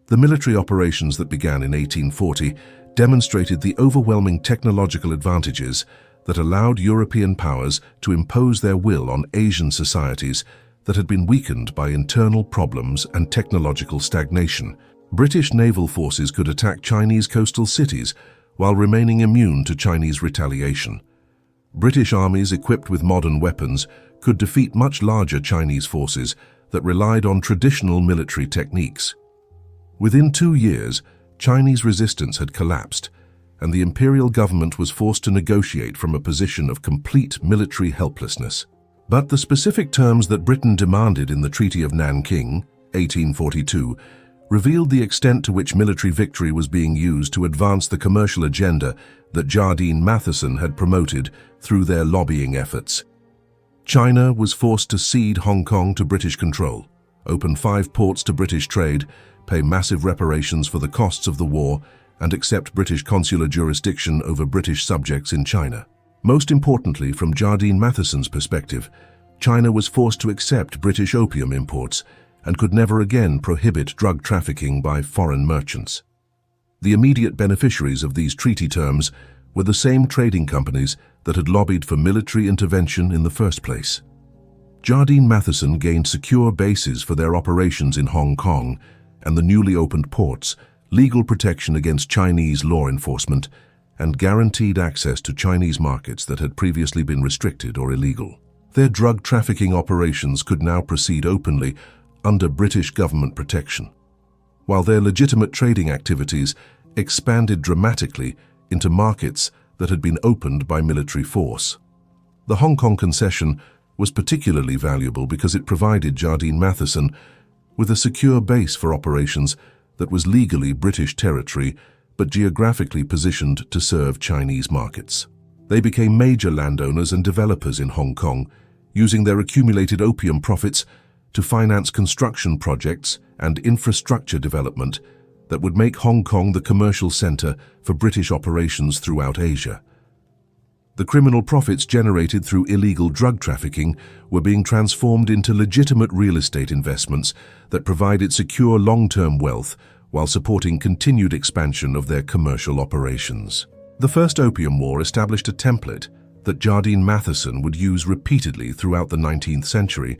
The military operations that began in 1840 demonstrated the overwhelming technological advantages that allowed European powers to impose their will on Asian societies that had been weakened by internal problems and technological stagnation. British naval forces could attack Chinese coastal cities while remaining immune to Chinese retaliation. British armies equipped with modern weapons could defeat much larger Chinese forces that relied on traditional military techniques. Within 2 years, Chinese resistance had collapsed, and the imperial government was forced to negotiate from a position of complete military helplessness. But the specific terms that Britain demanded in the Treaty of Nanking, 1842, revealed the extent to which military victory was being used to advance the commercial agenda that Jardine Matheson had promoted through their lobbying efforts. China was forced to cede Hong Kong to British control, open 5 ports to British trade, pay massive reparations for the costs of the war, and accept British consular jurisdiction over British subjects in China. Most importantly, from Jardine Matheson's perspective, China was forced to accept British opium imports and could never again prohibit drug trafficking by foreign merchants. The immediate beneficiaries of these treaty terms were the same trading companies that had lobbied for military intervention in the first place. Jardine Matheson gained secure bases for their operations in Hong Kong and the newly opened ports, legal protection against Chinese law enforcement, and guaranteed access to Chinese markets that had previously been restricted or illegal. Their drug trafficking operations could now proceed openly under British government protection, while their legitimate trading activities expanded dramatically into markets that had been opened by military force. The Hong Kong concession was particularly valuable because it provided Jardine Matheson with a secure base for operations that was legally British territory but geographically positioned to serve Chinese markets. They became major landowners and developers in Hong Kong, using their accumulated opium profits to finance construction projects and infrastructure development that would make Hong Kong the commercial center for British operations throughout Asia. The criminal profits generated through illegal drug trafficking were being transformed into legitimate real estate investments that provided secure long-term wealth while supporting continued expansion of their commercial operations. The First Opium War established a template that Jardine Matheson would use repeatedly throughout the 19th century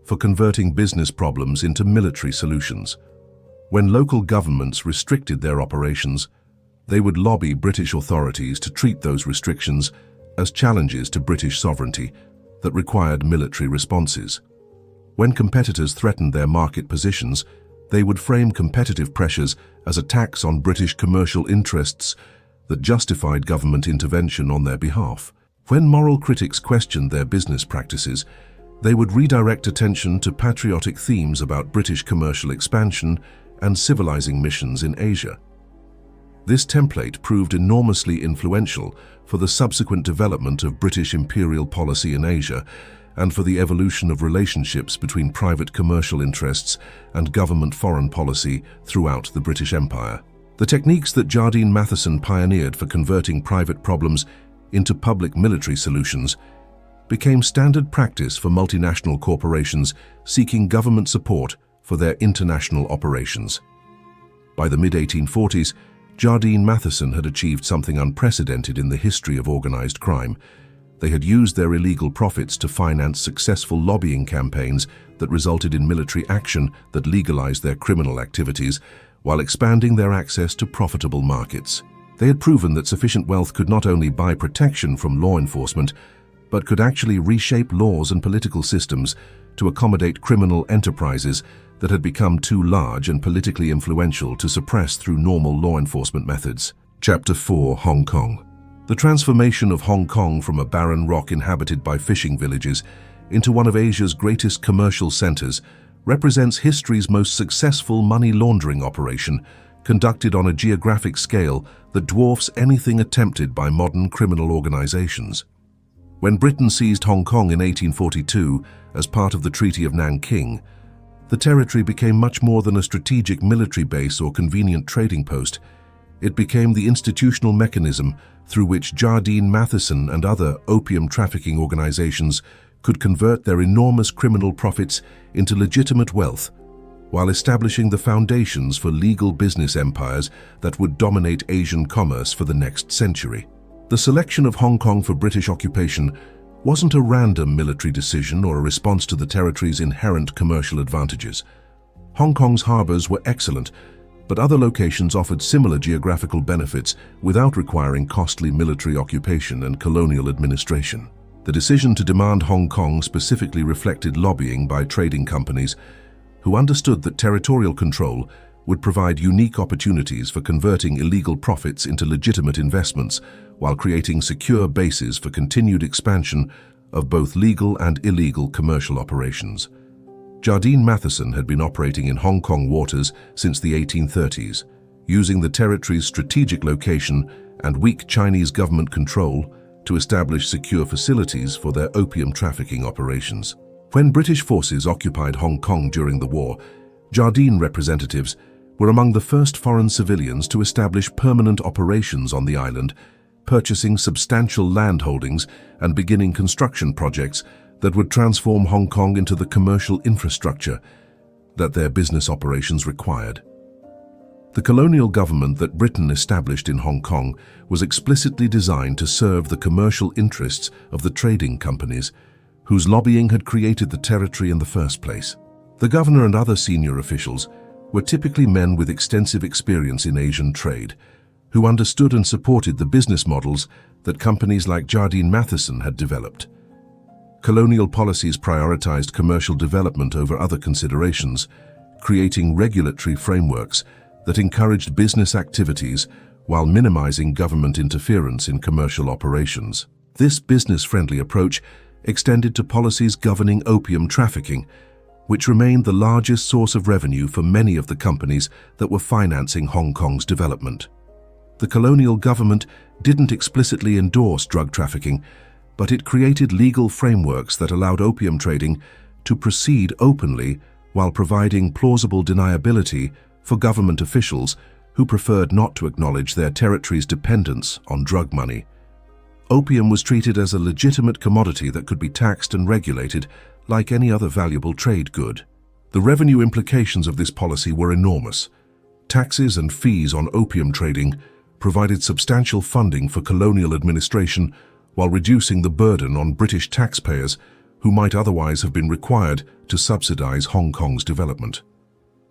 for converting business problems into military solutions. When local governments restricted their operations, they would lobby British authorities to treat those restrictions as challenges to British sovereignty that required military responses. When competitors threatened their market positions, they would frame competitive pressures as attacks on British commercial interests that justified government intervention on their behalf. When moral critics questioned their business practices, they would redirect attention to patriotic themes about British commercial expansion and civilizing missions in Asia. This template proved enormously influential for the subsequent development of British imperial policy in Asia and for the evolution of relationships between private commercial interests and government foreign policy throughout the British Empire. The techniques that Jardine Matheson pioneered for converting private problems into public military solutions became standard practice for multinational corporations seeking government support for their international operations. By the mid-1840s, Jardine Matheson had achieved something unprecedented in the history of organized crime. They had used their illegal profits to finance successful lobbying campaigns that resulted in military action that legalized their criminal activities while expanding their access to profitable markets. They had proven that sufficient wealth could not only buy protection from law enforcement, but could actually reshape laws and political systems to accommodate criminal enterprises that had become too large and politically influential to suppress through normal law enforcement methods. Chapter 4: Hong Kong. The transformation of Hong Kong from a barren rock inhabited by fishing villages into one of Asia's greatest commercial centers represents history's most successful money laundering operation, conducted on a geographic scale that dwarfs anything attempted by modern criminal organizations. When Britain seized Hong Kong in 1842 as part of the Treaty of Nanking, the territory became much more than a strategic military base or convenient trading post. It became the institutional mechanism through which Jardine Matheson and other opium trafficking organizations could convert their enormous criminal profits into legitimate wealth, while establishing the foundations for legal business empires that would dominate Asian commerce for the next century. The selection of Hong Kong for British occupation wasn't a random military decision or a response to the territory's inherent commercial advantages. Hong Kong's harbors were excellent, but other locations offered similar geographical benefits without requiring costly military occupation and colonial administration. The decision to demand Hong Kong specifically reflected lobbying by trading companies who understood that territorial control would provide unique opportunities for converting illegal profits into legitimate investments while creating secure bases for continued expansion of both legal and illegal commercial operations. Jardine Matheson had been operating in Hong Kong waters since the 1830s, using the territory's strategic location and weak Chinese government control to establish secure facilities for their opium trafficking operations. When British forces occupied Hong Kong during the war, Jardine representatives were among the first foreign civilians to establish permanent operations on the island, purchasing substantial land holdings and beginning construction projects that would transform Hong Kong into the commercial infrastructure that their business operations required. The colonial government that Britain established in Hong Kong was explicitly designed to serve the commercial interests of the trading companies whose lobbying had created the territory in the first place. The governor and other senior officials were typically men with extensive experience in Asian trade, who understood and supported the business models that companies like Jardine Matheson had developed. Colonial policies prioritized commercial development over other considerations, creating regulatory frameworks that encouraged business activities while minimizing government interference in commercial operations. This business-friendly approach extended to policies governing opium trafficking, which remained the largest source of revenue for many of the companies that were financing Hong Kong's development. The colonial government didn't explicitly endorse drug trafficking, but it created legal frameworks that allowed opium trading to proceed openly while providing plausible deniability for government officials who preferred not to acknowledge their territory's dependence on drug money. Opium was treated as a legitimate commodity that could be taxed and regulated like any other valuable trade good. The revenue implications of this policy were enormous. Taxes and fees on opium trading provided substantial funding for colonial administration while reducing the burden on British taxpayers who might otherwise have been required to subsidize Hong Kong's development.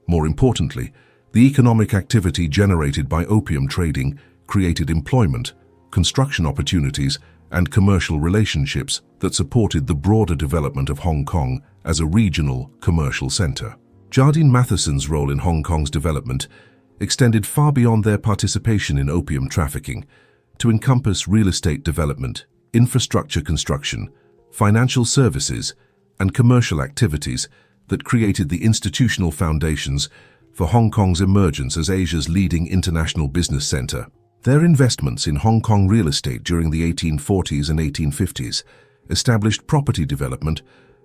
More importantly, the economic activity generated by opium trading created employment, construction opportunities, and commercial relationships that supported the broader development of Hong Kong as a regional commercial center. Jardine Matheson's role in Hong Kong's development extended far beyond their participation in opium trafficking to encompass real estate development, infrastructure construction, financial services, and commercial activities that created the institutional foundations for Hong Kong's emergence as Asia's leading international business center. Their investments in Hong Kong real estate during the 1840s and 1850s established property development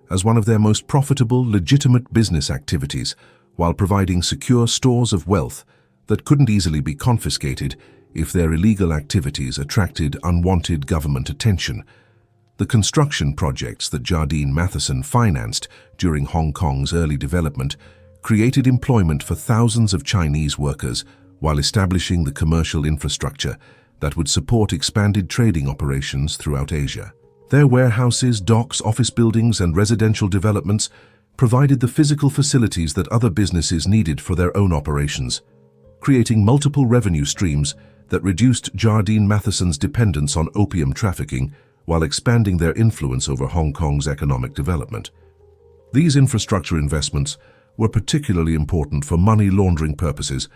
as one of their most profitable, legitimate business activities, while providing secure stores of wealth that couldn't easily be confiscated if their illegal activities attracted unwanted government attention. The construction projects that Jardine Matheson financed during Hong Kong's early development created employment for thousands of Chinese workers while establishing the commercial infrastructure that would support expanded trading operations throughout Asia. Their warehouses, docks, office buildings, and residential developments provided the physical facilities that other businesses needed for their own operations, creating multiple revenue streams that reduced Jardine Matheson's dependence on opium trafficking while expanding their influence over Hong Kong's economic development. These infrastructure investments were particularly important for money laundering purposes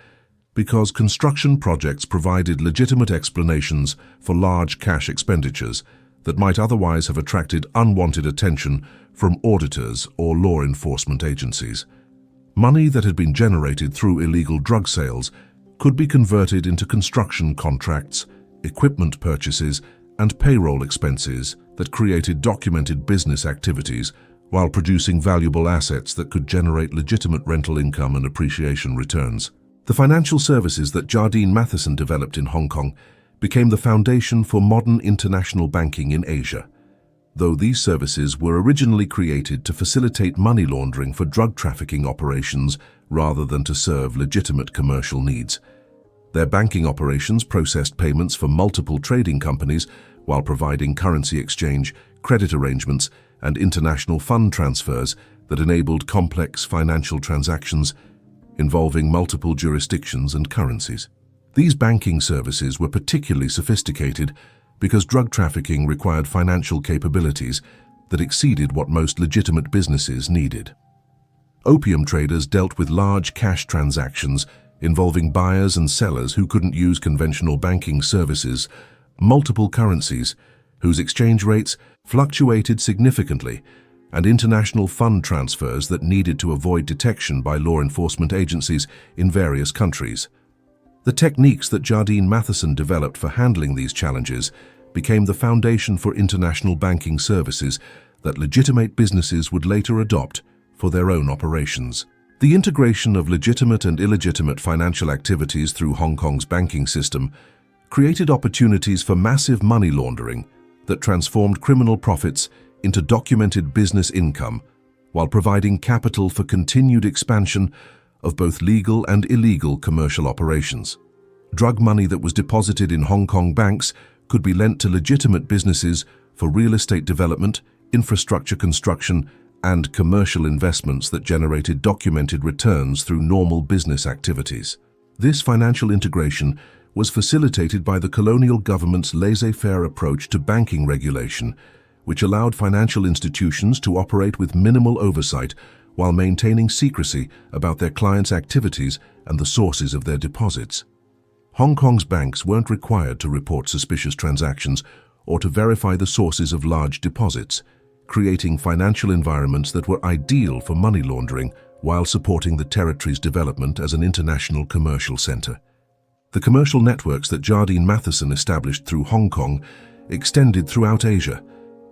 because construction projects provided legitimate explanations for large cash expenditures that might otherwise have attracted unwanted attention from auditors or law enforcement agencies. Money that had been generated through illegal drug sales could be converted into construction contracts, equipment purchases, and payroll expenses that created documented business activities while producing valuable assets that could generate legitimate rental income and appreciation returns. The financial services that Jardine Matheson developed in Hong Kong became the foundation for modern international banking in Asia. Though these services were originally created to facilitate money laundering for drug trafficking operations rather than to serve legitimate commercial needs. Their banking operations processed payments for multiple trading companies while providing currency exchange, credit arrangements, and international fund transfers that enabled complex financial transactions involving multiple jurisdictions and currencies. These banking services were particularly sophisticated because drug trafficking required financial capabilities that exceeded what most legitimate businesses needed. Opium traders dealt with large cash transactions involving buyers and sellers who couldn't use conventional banking services, multiple currencies whose exchange rates fluctuated significantly, and international fund transfers that needed to avoid detection by law enforcement agencies in various countries. The techniques that Jardine Matheson developed for handling these challenges became the foundation for international banking services that legitimate businesses would later adopt for their own operations. The integration of legitimate and illegitimate financial activities through Hong Kong's banking system created opportunities for massive money laundering that transformed criminal profits into documented business income while providing capital for continued expansion of both legal and illegal commercial operations. Drug money that was deposited in Hong Kong banks could be lent to legitimate businesses for real estate development, infrastructure construction, and commercial investments that generated documented returns through normal business activities. This financial integration was facilitated by the colonial government's laissez-faire approach to banking regulation, which allowed financial institutions to operate with minimal oversight while maintaining secrecy about their clients' activities and the sources of their deposits. Hong Kong's banks weren't required to report suspicious transactions or to verify the sources of large deposits, creating financial environments that were ideal for money laundering while supporting the territory's development as an international commercial center. The commercial networks that Jardine Matheson established through Hong Kong extended throughout Asia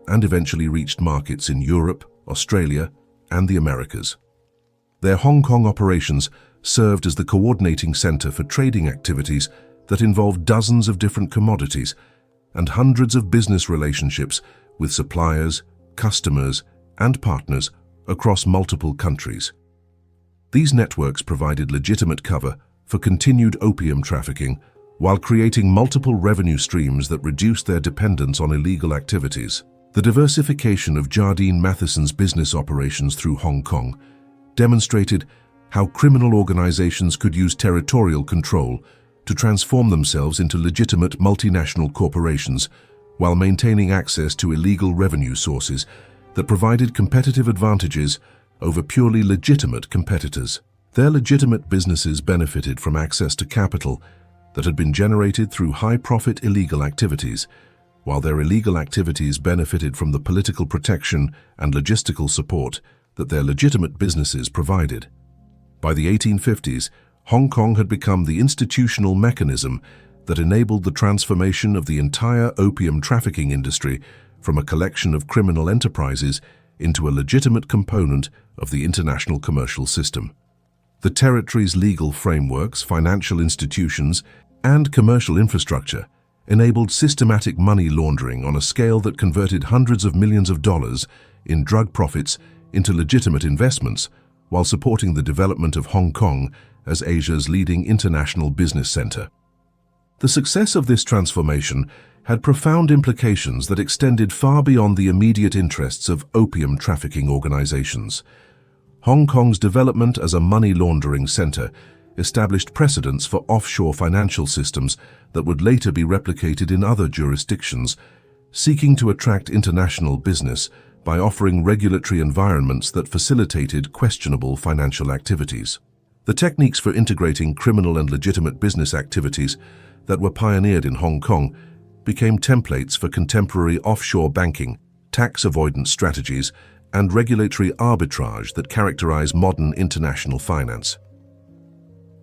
and eventually reached markets in Europe, Australia, and the Americas. Their Hong Kong operations served as the coordinating center for trading activities that involved dozens of different commodities and hundreds of business relationships with suppliers, customers, and partners across multiple countries. These networks provided legitimate cover for continued opium trafficking while creating multiple revenue streams that reduced their dependence on illegal activities. The diversification of Jardine Matheson's business operations through Hong Kong demonstrated how criminal organizations could use territorial control to transform themselves into legitimate multinational corporations while maintaining access to illegal revenue sources that provided competitive advantages over purely legitimate competitors. Their legitimate businesses benefited from access to capital that had been generated through high-profit illegal activities, while their illegal activities benefited from the political protection and logistical support that their legitimate businesses provided. By the 1850s, Hong Kong had become the institutional mechanism that enabled the transformation of the entire opium trafficking industry from a collection of criminal enterprises into a legitimate component of the international commercial system. The territory's legal frameworks, financial institutions, and commercial infrastructure enabled systematic money laundering on a scale that converted hundreds of millions of dollars in drug profits into legitimate investments, while supporting the development of Hong Kong as Asia's leading international business center. The success of this transformation had profound implications that extended far beyond the immediate interests of opium trafficking organizations. Hong Kong's development as a money laundering center established precedents for offshore financial systems that would later be replicated in other jurisdictions, seeking to attract international business by offering regulatory environments that facilitated questionable financial activities. The techniques for integrating criminal and legitimate business activities that were pioneered in Hong Kong became templates for contemporary offshore banking, tax avoidance strategies, and regulatory arbitrage that characterize modern international finance.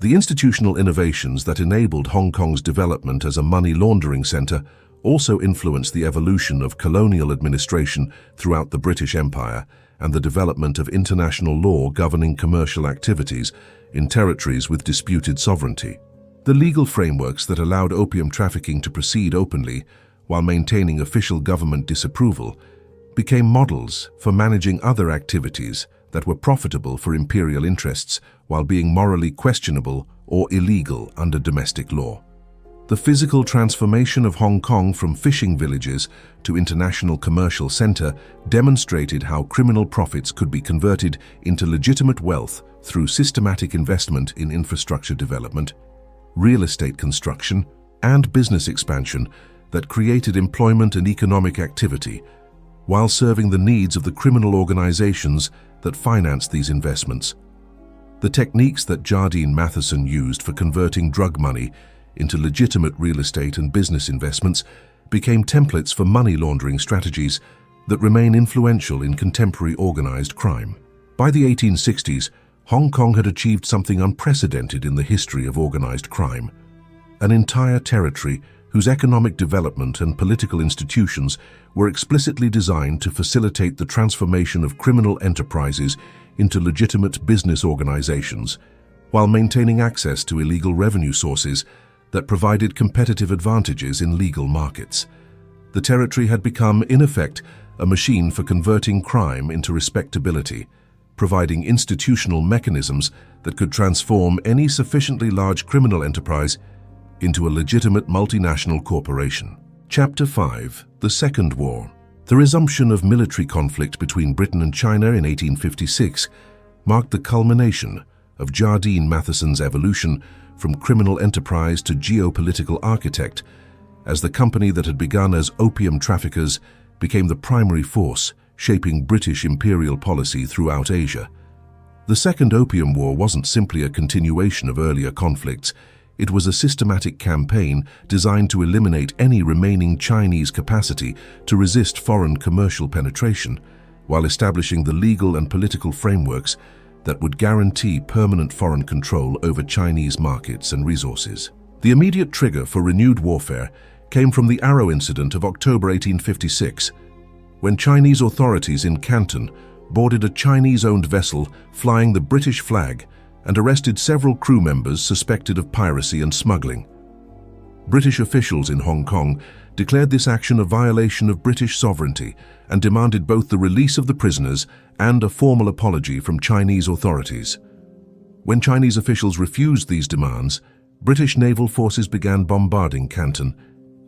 The institutional innovations that enabled Hong Kong's development as a money laundering center also influenced the evolution of colonial administration throughout the British Empire and the development of international law governing commercial activities in territories with disputed sovereignty. The legal frameworks that allowed opium trafficking to proceed openly while maintaining official government disapproval became models for managing other activities that were profitable for imperial interests while being morally questionable or illegal under domestic law. The physical transformation of Hong Kong from fishing villages to international commercial center demonstrated how criminal profits could be converted into legitimate wealth through systematic investment in infrastructure development, real estate construction, and business expansion that created employment and economic activity, while serving the needs of the criminal organizations that financed these investments. The techniques that Jardine Matheson used for converting drug money into legitimate real estate and business investments became templates for money laundering strategies that remain influential in contemporary organized crime. By the 1860s, Hong Kong had achieved something unprecedented in the history of organized crime. An entire territory whose economic development and political institutions were explicitly designed to facilitate the transformation of criminal enterprises into legitimate business organizations, while maintaining access to illegal revenue sources that provided competitive advantages in legal markets. The territory had become, in effect, a machine for converting crime into respectability, providing institutional mechanisms that could transform any sufficiently large criminal enterprise into a legitimate multinational corporation. Chapter 5. The Second War. The resumption of military conflict between Britain and China in 1856 marked the culmination of Jardine Matheson's evolution from criminal enterprise to geopolitical architect, as the company that had begun as opium traffickers became the primary force shaping British imperial policy throughout Asia. The Second Opium War wasn't simply a continuation of earlier conflicts. It was a systematic campaign designed to eliminate any remaining Chinese capacity to resist foreign commercial penetration, while establishing the legal and political frameworks that would guarantee permanent foreign control over Chinese markets and resources. The immediate trigger for renewed warfare came from the Arrow Incident of October 1856, when Chinese authorities in Canton boarded a Chinese-owned vessel flying the British flag and arrested several crew members suspected of piracy and smuggling. British officials in Hong Kong declared this action a violation of British sovereignty and demanded both the release of the prisoners and a formal apology from Chinese authorities. When Chinese officials refused these demands, British naval forces began bombarding Canton,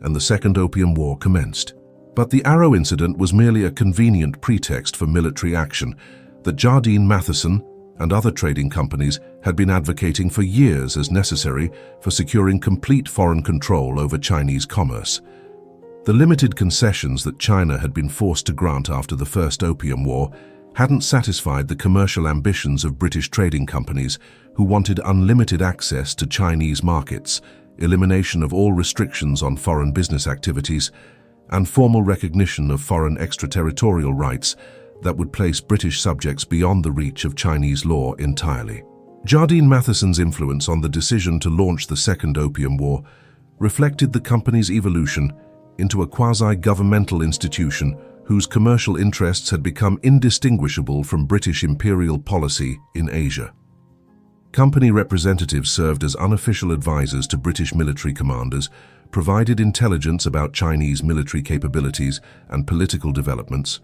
and the Second Opium War commenced. But the Arrow incident was merely a convenient pretext for military action that Jardine Matheson and other trading companies had been advocating for years as necessary for securing complete foreign control over Chinese commerce. The limited concessions that China had been forced to grant after the First Opium War hadn't satisfied the commercial ambitions of British trading companies who wanted unlimited access to Chinese markets, elimination of all restrictions on foreign business activities, and formal recognition of foreign extraterritorial rights that would place British subjects beyond the reach of Chinese law entirely. Jardine Matheson's influence on the decision to launch the Second Opium War reflected the company's evolution into a quasi-governmental institution whose commercial interests had become indistinguishable from British imperial policy in Asia. Company representatives served as unofficial advisors to British military commanders, provided intelligence about Chinese military capabilities and political developments,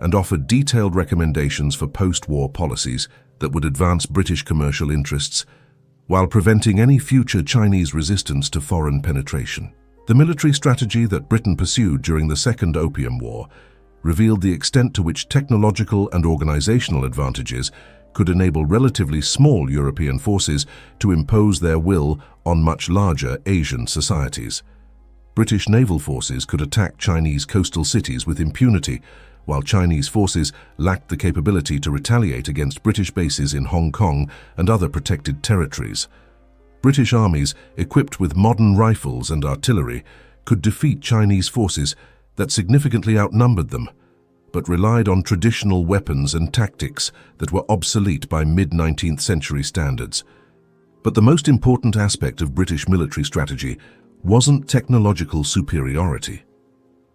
and offered detailed recommendations for post-war policies that would advance British commercial interests while preventing any future Chinese resistance to foreign penetration. The military strategy that Britain pursued during the Second Opium War revealed the extent to which technological and organizational advantages could enable relatively small European forces to impose their will on much larger Asian societies. British naval forces could attack Chinese coastal cities with impunity, while Chinese forces lacked the capability to retaliate against British bases in Hong Kong and other protected territories. British armies, equipped with modern rifles and artillery, could defeat Chinese forces that significantly outnumbered them, but relied on traditional weapons and tactics that were obsolete by mid-19th century standards. But the most important aspect of British military strategy wasn't technological superiority.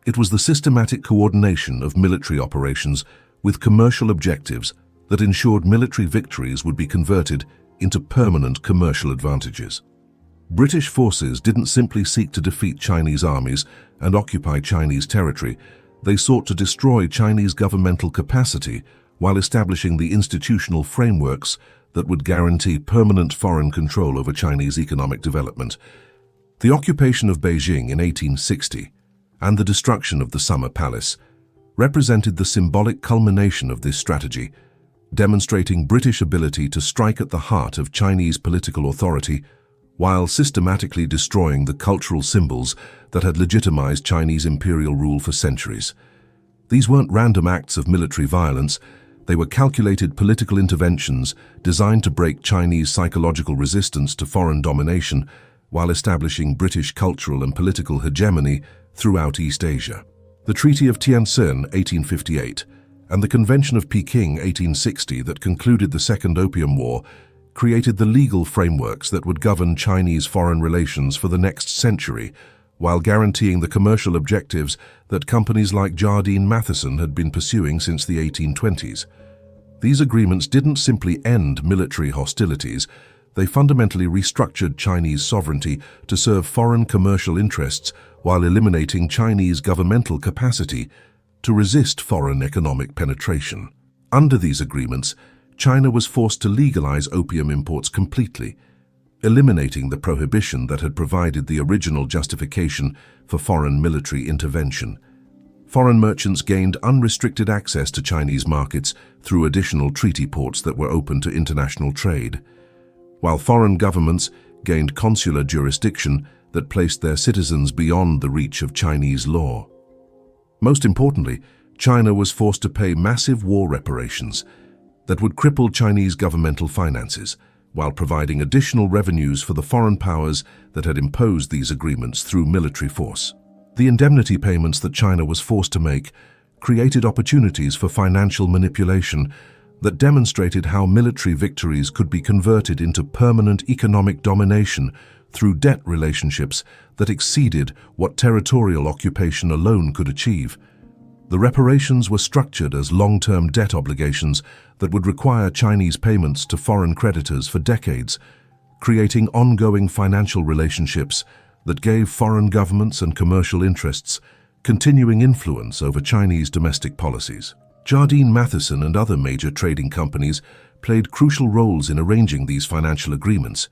It was the systematic coordination of military operations with commercial objectives that ensured military victories would be converted into permanent commercial advantages. British forces didn't simply seek to defeat Chinese armies and occupy Chinese territory. They sought to destroy Chinese governmental capacity while establishing the institutional frameworks that would guarantee permanent foreign control over Chinese economic development. The occupation of Beijing in 1860 and the destruction of the Summer Palace represented the symbolic culmination of this strategy, demonstrating British ability to strike at the heart of Chinese political authority while systematically destroying the cultural symbols that had legitimized Chinese imperial rule for centuries. These weren't random acts of military violence. They were calculated political interventions designed to break Chinese psychological resistance to foreign domination while establishing British cultural and political hegemony throughout East Asia. The Treaty of Tientsin, 1858, and the Convention of Peking, 1860, that concluded the Second Opium War created the legal frameworks that would govern Chinese foreign relations for the next century, while guaranteeing the commercial objectives that companies like Jardine Matheson had been pursuing since the 1820s. These agreements didn't simply end military hostilities. They fundamentally restructured Chinese sovereignty to serve foreign commercial interests while eliminating Chinese governmental capacity to resist foreign economic penetration. Under these agreements, China was forced to legalize opium imports completely, eliminating the prohibition that had provided the original justification for foreign military intervention. Foreign merchants gained unrestricted access to Chinese markets through additional treaty ports that were open to international trade, while foreign governments gained consular jurisdiction that placed their citizens beyond the reach of Chinese law. Most importantly, China was forced to pay massive war reparations that would cripple Chinese governmental finances, while providing additional revenues for the foreign powers that had imposed these agreements through military force. The indemnity payments that China was forced to make created opportunities for financial manipulation that demonstrated how military victories could be converted into permanent economic domination through debt relationships that exceeded what territorial occupation alone could achieve. The reparations were structured as long-term debt obligations that would require Chinese payments to foreign creditors for decades, creating ongoing financial relationships that gave foreign governments and commercial interests continuing influence over Chinese domestic policies. Jardine Matheson and other major trading companies played crucial roles in arranging these financial agreements,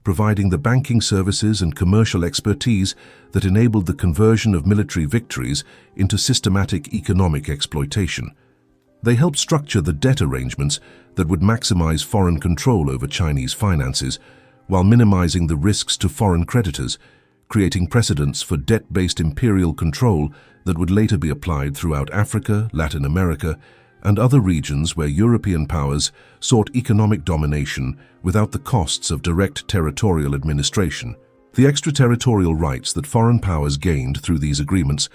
providing the banking services and commercial expertise that enabled the conversion of military victories into systematic economic exploitation. They helped structure the debt arrangements that would maximize foreign control over Chinese finances while minimizing the risks to foreign creditors, creating precedents for debt-based imperial control that would later be applied throughout Africa, Latin America, and other regions where European powers sought economic domination without the costs of direct territorial administration. The extraterritorial rights that foreign powers gained through these agreements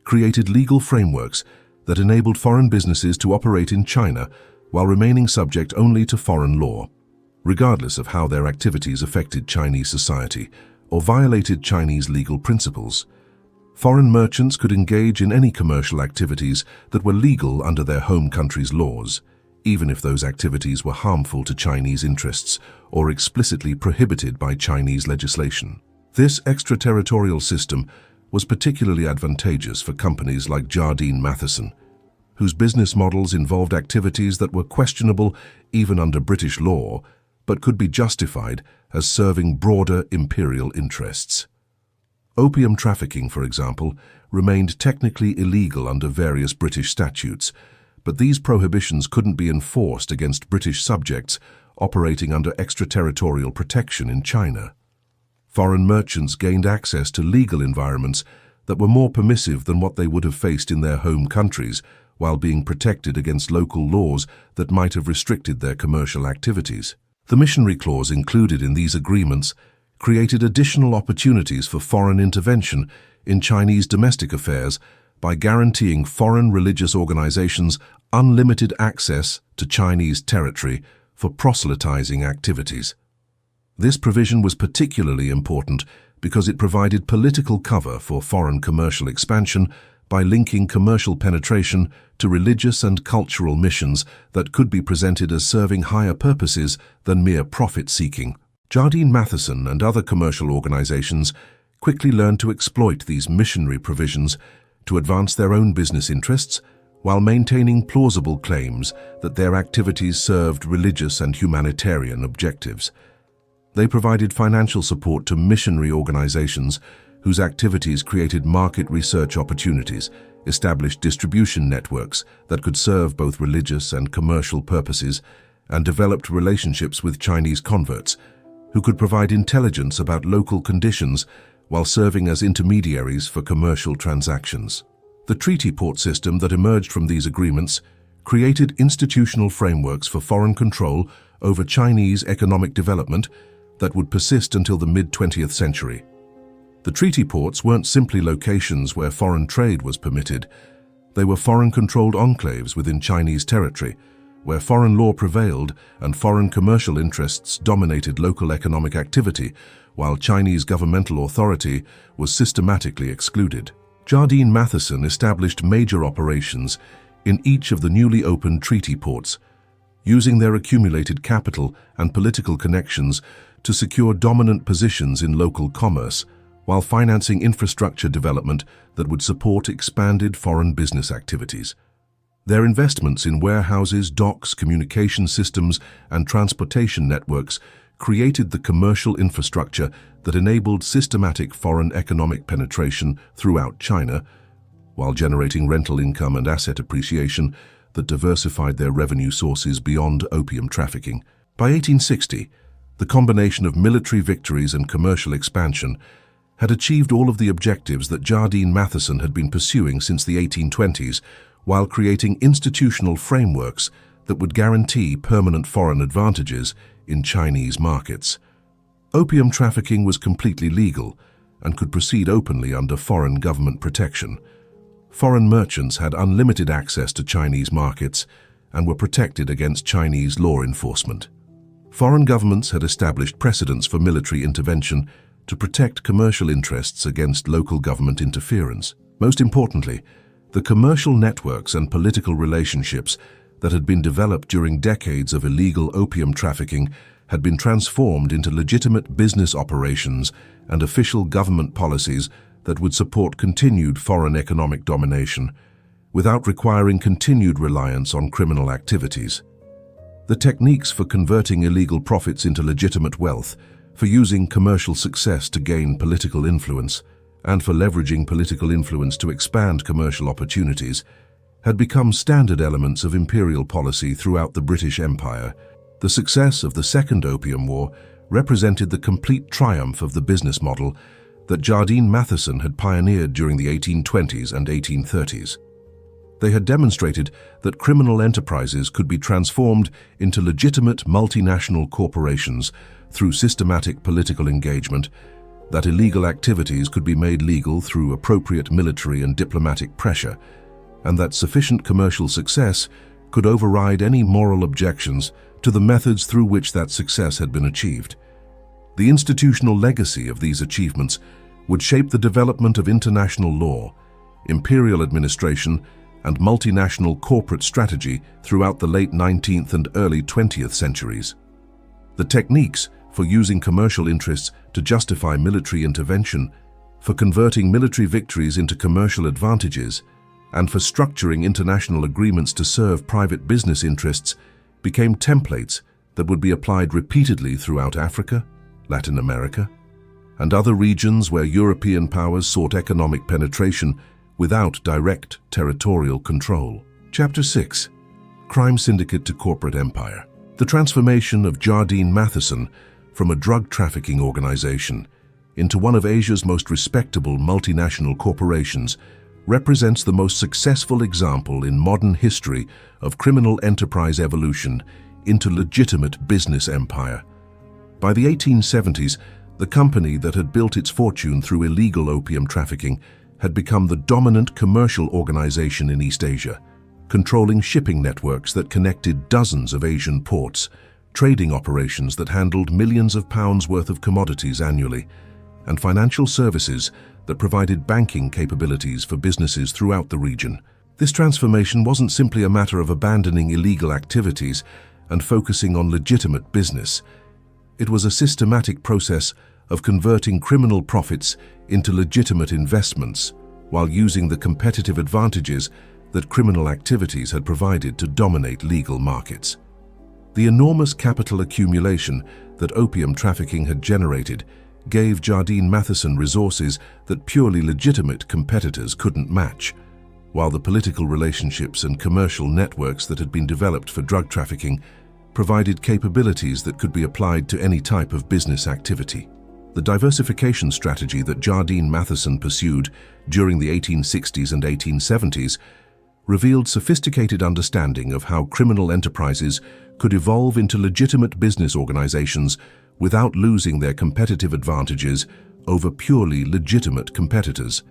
created legal frameworks that enabled foreign businesses to operate in China while remaining subject only to foreign law, regardless of how their activities affected Chinese society or violated Chinese legal principles. Foreign merchants could engage in any commercial activities that were legal under their home country's laws, even if those activities were harmful to Chinese interests or explicitly prohibited by Chinese legislation. This extraterritorial system was particularly advantageous for companies like Jardine Matheson, whose business models involved activities that were questionable even under British law, but could be justified as serving broader imperial interests. Opium trafficking, for example, remained technically illegal under various British statutes, but these prohibitions couldn't be enforced against British subjects operating under extraterritorial protection in China. Foreign merchants gained access to legal environments that were more permissive than what they would have faced in their home countries, while being protected against local laws that might have restricted their commercial activities. The missionary clause included in these agreements created additional opportunities for foreign intervention in Chinese domestic affairs by guaranteeing foreign religious organizations unlimited access to Chinese territory for proselytizing activities. This provision was particularly important because it provided political cover for foreign commercial expansion by linking commercial penetration to religious and cultural missions that could be presented as serving higher purposes than mere profit-seeking. Jardine Matheson and other commercial organizations quickly learned to exploit these missionary provisions to advance their own business interests while maintaining plausible claims that their activities served religious and humanitarian objectives. They provided financial support to missionary organizations whose activities created market research opportunities, established distribution networks that could serve both religious and commercial purposes, and developed relationships with Chinese converts who could provide intelligence about local conditions while serving as intermediaries for commercial transactions. The treaty port system that emerged from these agreements created institutional frameworks for foreign control over Chinese economic development that would persist until the mid-20th century. The treaty ports weren't simply locations where foreign trade was permitted. They were foreign-controlled enclaves within Chinese territory, where foreign law prevailed and foreign commercial interests dominated local economic activity, while Chinese governmental authority was systematically excluded. Jardine Matheson established major operations in each of the newly opened treaty ports, using their accumulated capital and political connections to secure dominant positions in local commerce, while financing infrastructure development that would support expanded foreign business activities. Their investments in warehouses, docks, communication systems, and transportation networks created the commercial infrastructure that enabled systematic foreign economic penetration throughout China, while generating rental income and asset appreciation that diversified their revenue sources beyond opium trafficking. By 1860, the combination of military victories and commercial expansion had achieved all of the objectives that Jardine Matheson had been pursuing since the 1820s, while creating institutional frameworks that would guarantee permanent foreign advantages in Chinese markets. Opium trafficking was completely legal and could proceed openly under foreign government protection. Foreign merchants had unlimited access to Chinese markets and were protected against Chinese law enforcement. Foreign governments had established precedents for military intervention to protect commercial interests against local government interference. Most importantly, The commercial networks and political relationships that had been developed during decades of illegal opium trafficking had been transformed into legitimate business operations and official government policies that would support continued foreign economic domination, without requiring continued reliance on criminal activities. The techniques for converting illegal profits into legitimate wealth, for using commercial success to gain political influence, and for leveraging political influence to expand commercial opportunities, had become standard elements of imperial policy throughout the British Empire. The success of the Second Opium War represented the complete triumph of the business model that Jardine Matheson had pioneered during the 1820s and 1830s. They had demonstrated that criminal enterprises could be transformed into legitimate multinational corporations through systematic political engagement, that illegal activities could be made legal through appropriate military and diplomatic pressure, and that sufficient commercial success could override any moral objections to the methods through which that success had been achieved. The institutional legacy of these achievements would shape the development of international law, imperial administration, and multinational corporate strategy throughout the late 19th and early 20th centuries. The techniques for using commercial interests to justify military intervention, for converting military victories into commercial advantages, and for structuring international agreements to serve private business interests became templates that would be applied repeatedly throughout Africa, Latin America, and other regions where European powers sought economic penetration without direct territorial control. Chapter 6. Crime Syndicate to Corporate Empire. The transformation of Jardine Matheson from a drug trafficking organization into one of Asia's most respectable multinational corporations represents the most successful example in modern history of criminal enterprise evolution into legitimate business empire. By the 1870s, the company that had built its fortune through illegal opium trafficking had become the dominant commercial organization in East Asia, controlling shipping networks that connected dozens of Asian ports, trading operations that handled millions of pounds worth of commodities annually, and financial services that provided banking capabilities for businesses throughout the region. This transformation wasn't simply a matter of abandoning illegal activities and focusing on legitimate business. It was a systematic process of converting criminal profits into legitimate investments while using the competitive advantages that criminal activities had provided to dominate legal markets. The enormous capital accumulation that opium trafficking had generated gave Jardine Matheson resources that purely legitimate competitors couldn't match, while the political relationships and commercial networks that had been developed for drug trafficking provided capabilities that could be applied to any type of business activity. The diversification strategy that Jardine Matheson pursued during the 1860s and 1870s revealed sophisticated understanding of how criminal enterprises could evolve into legitimate business organizations without losing their competitive advantages over purely legitimate competitors.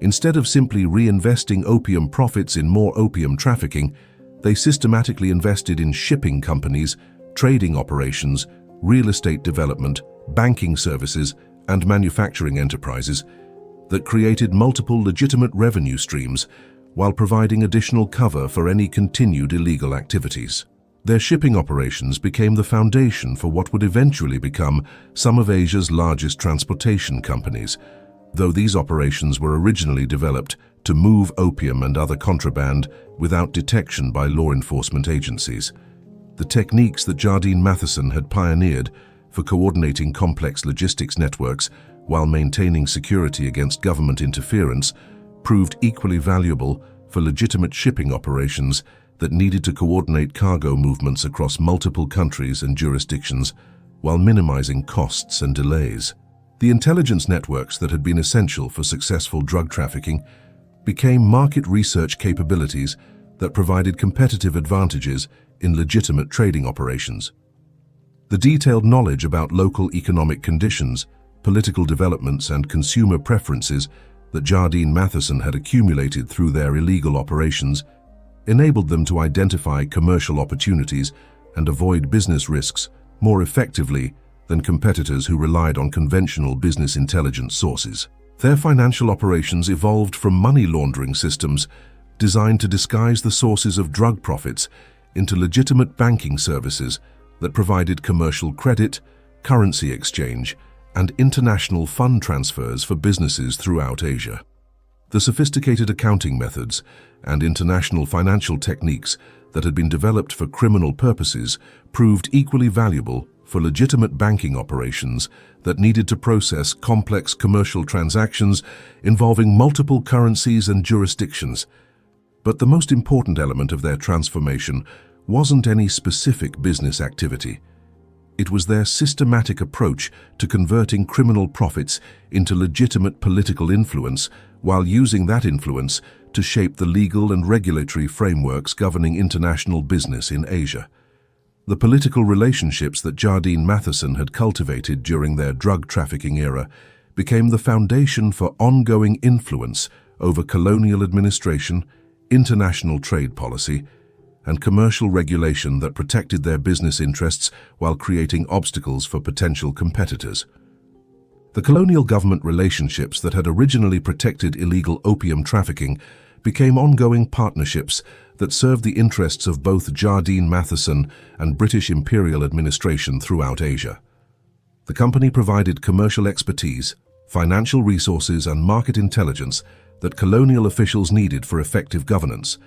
Instead of simply reinvesting opium profits in more opium trafficking, they systematically invested in shipping companies, trading operations, real estate development, banking services, and manufacturing enterprises that created multiple legitimate revenue streams while providing additional cover for any continued illegal activities. Their shipping operations became the foundation for what would eventually become some of Asia's largest transportation companies, though these operations were originally developed to move opium and other contraband without detection by law enforcement agencies. The techniques that Jardine Matheson had pioneered for coordinating complex logistics networks while maintaining security against government interference proved equally valuable for legitimate shipping operations that needed to coordinate cargo movements across multiple countries and jurisdictions while minimizing costs and delays. The intelligence networks that had been essential for successful drug trafficking became market research capabilities that provided competitive advantages in legitimate trading operations. The detailed knowledge about local economic conditions, political developments, and consumer preferences that Jardine Matheson had accumulated through their illegal operations enabled them to identify commercial opportunities and avoid business risks more effectively than competitors who relied on conventional business intelligence sources. Their financial operations evolved from money laundering systems designed to disguise the sources of drug profits into legitimate banking services that provided commercial credit, currency exchange, and international fund transfers for businesses throughout Asia. The sophisticated accounting methods and international financial techniques that had been developed for criminal purposes proved equally valuable for legitimate banking operations that needed to process complex commercial transactions involving multiple currencies and jurisdictions. But the most important element of their transformation wasn't any specific business activity. It was their systematic approach to converting criminal profits into legitimate political influence while using that influence to shape the legal and regulatory frameworks governing international business in Asia. The political relationships that Jardine Matheson had cultivated during their drug trafficking era became the foundation for ongoing influence over colonial administration, international trade policy, and commercial regulation that protected their business interests while creating obstacles for potential competitors. The colonial government relationships that had originally protected illegal opium trafficking became ongoing partnerships that served the interests of both Jardine Matheson and British imperial administration throughout Asia. The company provided commercial expertise, financial resources, and market intelligence that colonial officials needed for effective governance,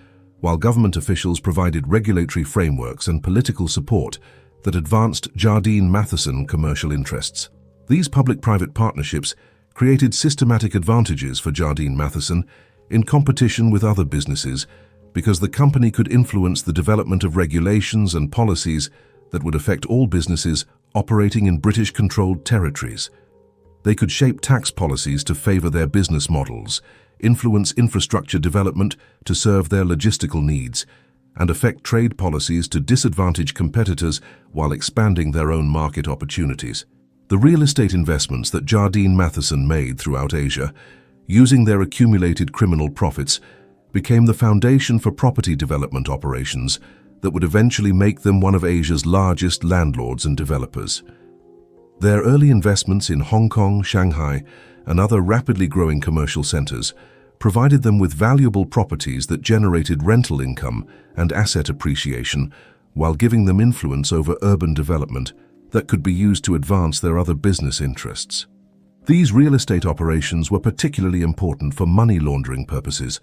while government officials provided regulatory frameworks and political support that advanced Jardine Matheson commercial interests. These public-private partnerships created systematic advantages for Jardine Matheson in competition with other businesses because the company could influence the development of regulations and policies that would affect all businesses operating in British-controlled territories. They could shape tax policies to favor their business models, influence infrastructure development to serve their logistical needs, and affect trade policies to disadvantage competitors while expanding their own market opportunities. The real estate investments that Jardine Matheson made throughout Asia, using their accumulated criminal profits, became the foundation for property development operations that would eventually make them one of Asia's largest landlords and developers. Their early investments in Hong Kong, Shanghai, and other rapidly growing commercial centers provided them with valuable properties that generated rental income and asset appreciation while giving them influence over urban development that could be used to advance their other business interests. These real estate operations were particularly important for money laundering purposes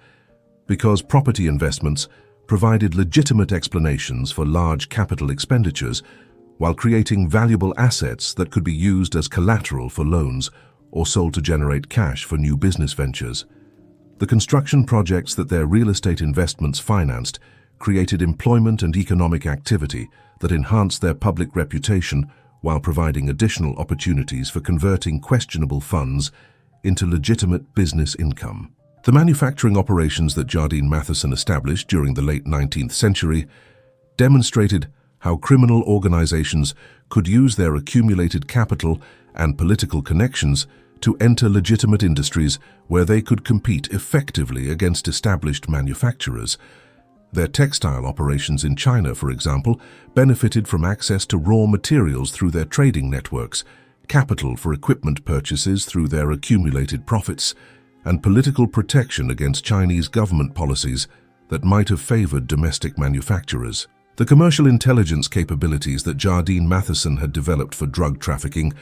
because property investments provided legitimate explanations for large capital expenditures while creating valuable assets that could be used as collateral for loans or sold to generate cash for new business ventures. The construction projects that their real estate investments financed created employment and economic activity that enhanced their public reputation while providing additional opportunities for converting questionable funds into legitimate business income. The manufacturing operations that Jardine Matheson established during the late 19th century demonstrated how criminal organizations could use their accumulated capital and political connections to enter legitimate industries where they could compete effectively against established manufacturers. Their textile operations in China, for example, benefited from access to raw materials through their trading networks, capital for equipment purchases through their accumulated profits, and political protection against Chinese government policies that might have favored domestic manufacturers. The commercial intelligence capabilities that Jardine Matheson had developed for drug trafficking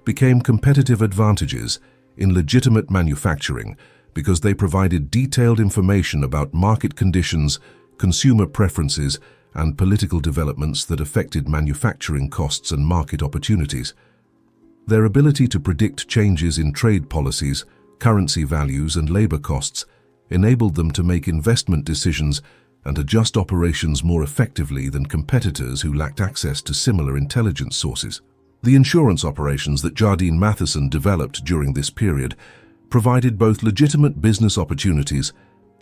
became competitive advantages in legitimate manufacturing because they provided detailed information about market conditions, consumer preferences, and political developments that affected manufacturing costs and market opportunities. Their ability to predict changes in trade policies, currency values, and labor costs enabled them to make investment decisions and adjust operations more effectively than competitors who lacked access to similar intelligence sources. The insurance operations that Jardine Matheson developed during this period provided both legitimate business opportunities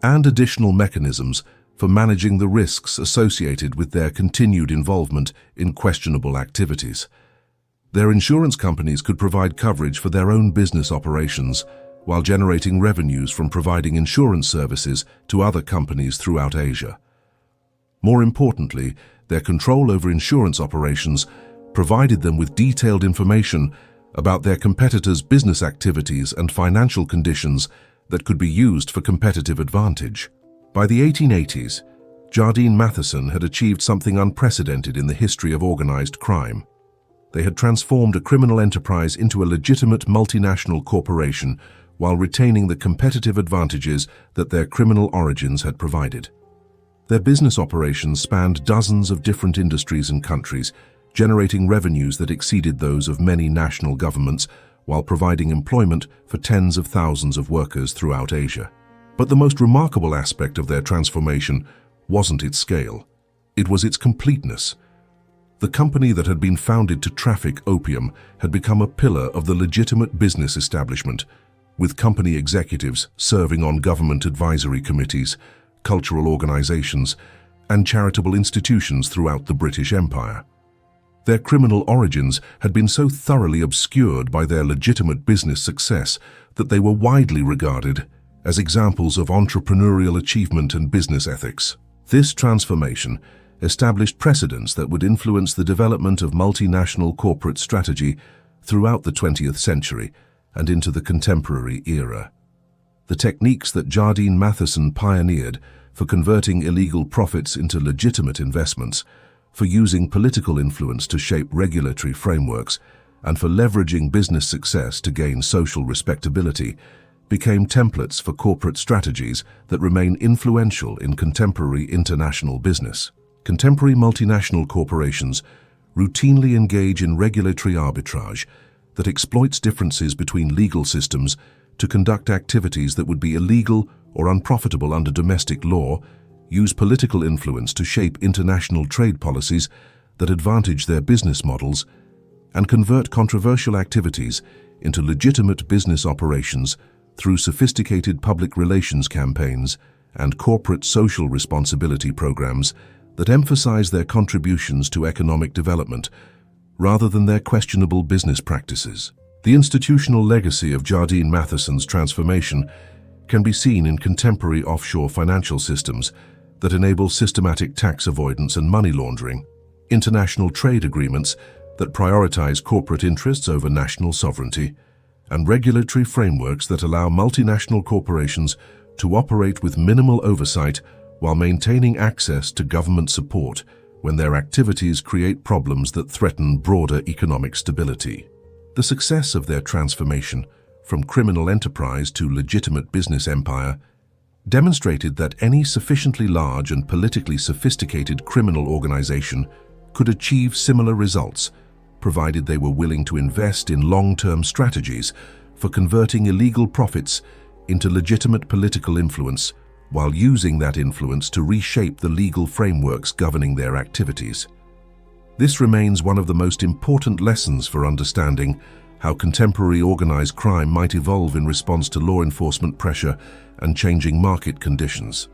and additional mechanisms for managing the risks associated with their continued involvement in questionable activities. Their insurance companies could provide coverage for their own business operations while generating revenues from providing insurance services to other companies throughout Asia. More importantly, their control over insurance operations provided them with detailed information about their competitors' business activities and financial conditions that could be used for competitive advantage. By the 1880s, Jardine Matheson had achieved something unprecedented in the history of organized crime. They had transformed a criminal enterprise into a legitimate multinational corporation while retaining the competitive advantages that their criminal origins had provided. Their business operations spanned dozens of different industries and countries, generating revenues that exceeded those of many national governments while providing employment for tens of thousands of workers throughout Asia. But the most remarkable aspect of their transformation wasn't its scale. It was its completeness. The company that had been founded to traffic opium had become a pillar of the legitimate business establishment, with company executives serving on government advisory committees, cultural organizations, and charitable institutions throughout the British Empire. Their criminal origins had been so thoroughly obscured by their legitimate business success that they were widely regarded as examples of entrepreneurial achievement and business ethics. This transformation established precedents that would influence the development of multinational corporate strategy throughout the 20th century and into the contemporary era. The techniques that Jardine Matheson pioneered for converting illegal profits into legitimate investments, for using political influence to shape regulatory frameworks, and for leveraging business success to gain social respectability, became templates for corporate strategies that remain influential in contemporary international business. Contemporary multinational corporations routinely engage in regulatory arbitrage that exploits differences between legal systems to conduct activities that would be illegal or unprofitable under domestic law, use political influence to shape international trade policies that advantage their business models, and convert controversial activities into legitimate business operations through sophisticated public relations campaigns and corporate social responsibility programs that emphasize their contributions to economic development rather than their questionable business practices. The institutional legacy of Jardine Matheson's transformation can be seen in contemporary offshore financial systems that enable systematic tax avoidance and money laundering, international trade agreements that prioritize corporate interests over national sovereignty, and regulatory frameworks that allow multinational corporations to operate with minimal oversight while maintaining access to government support when their activities create problems that threaten broader economic stability. The success of their transformation from criminal enterprise to legitimate business empire demonstrated that any sufficiently large and politically sophisticated criminal organization could achieve similar results, provided they were willing to invest in long-term strategies for converting illegal profits into legitimate political influence while using that influence to reshape the legal frameworks governing their activities. This remains one of the most important lessons for understanding how contemporary organized crime might evolve in response to law enforcement pressure and changing market conditions.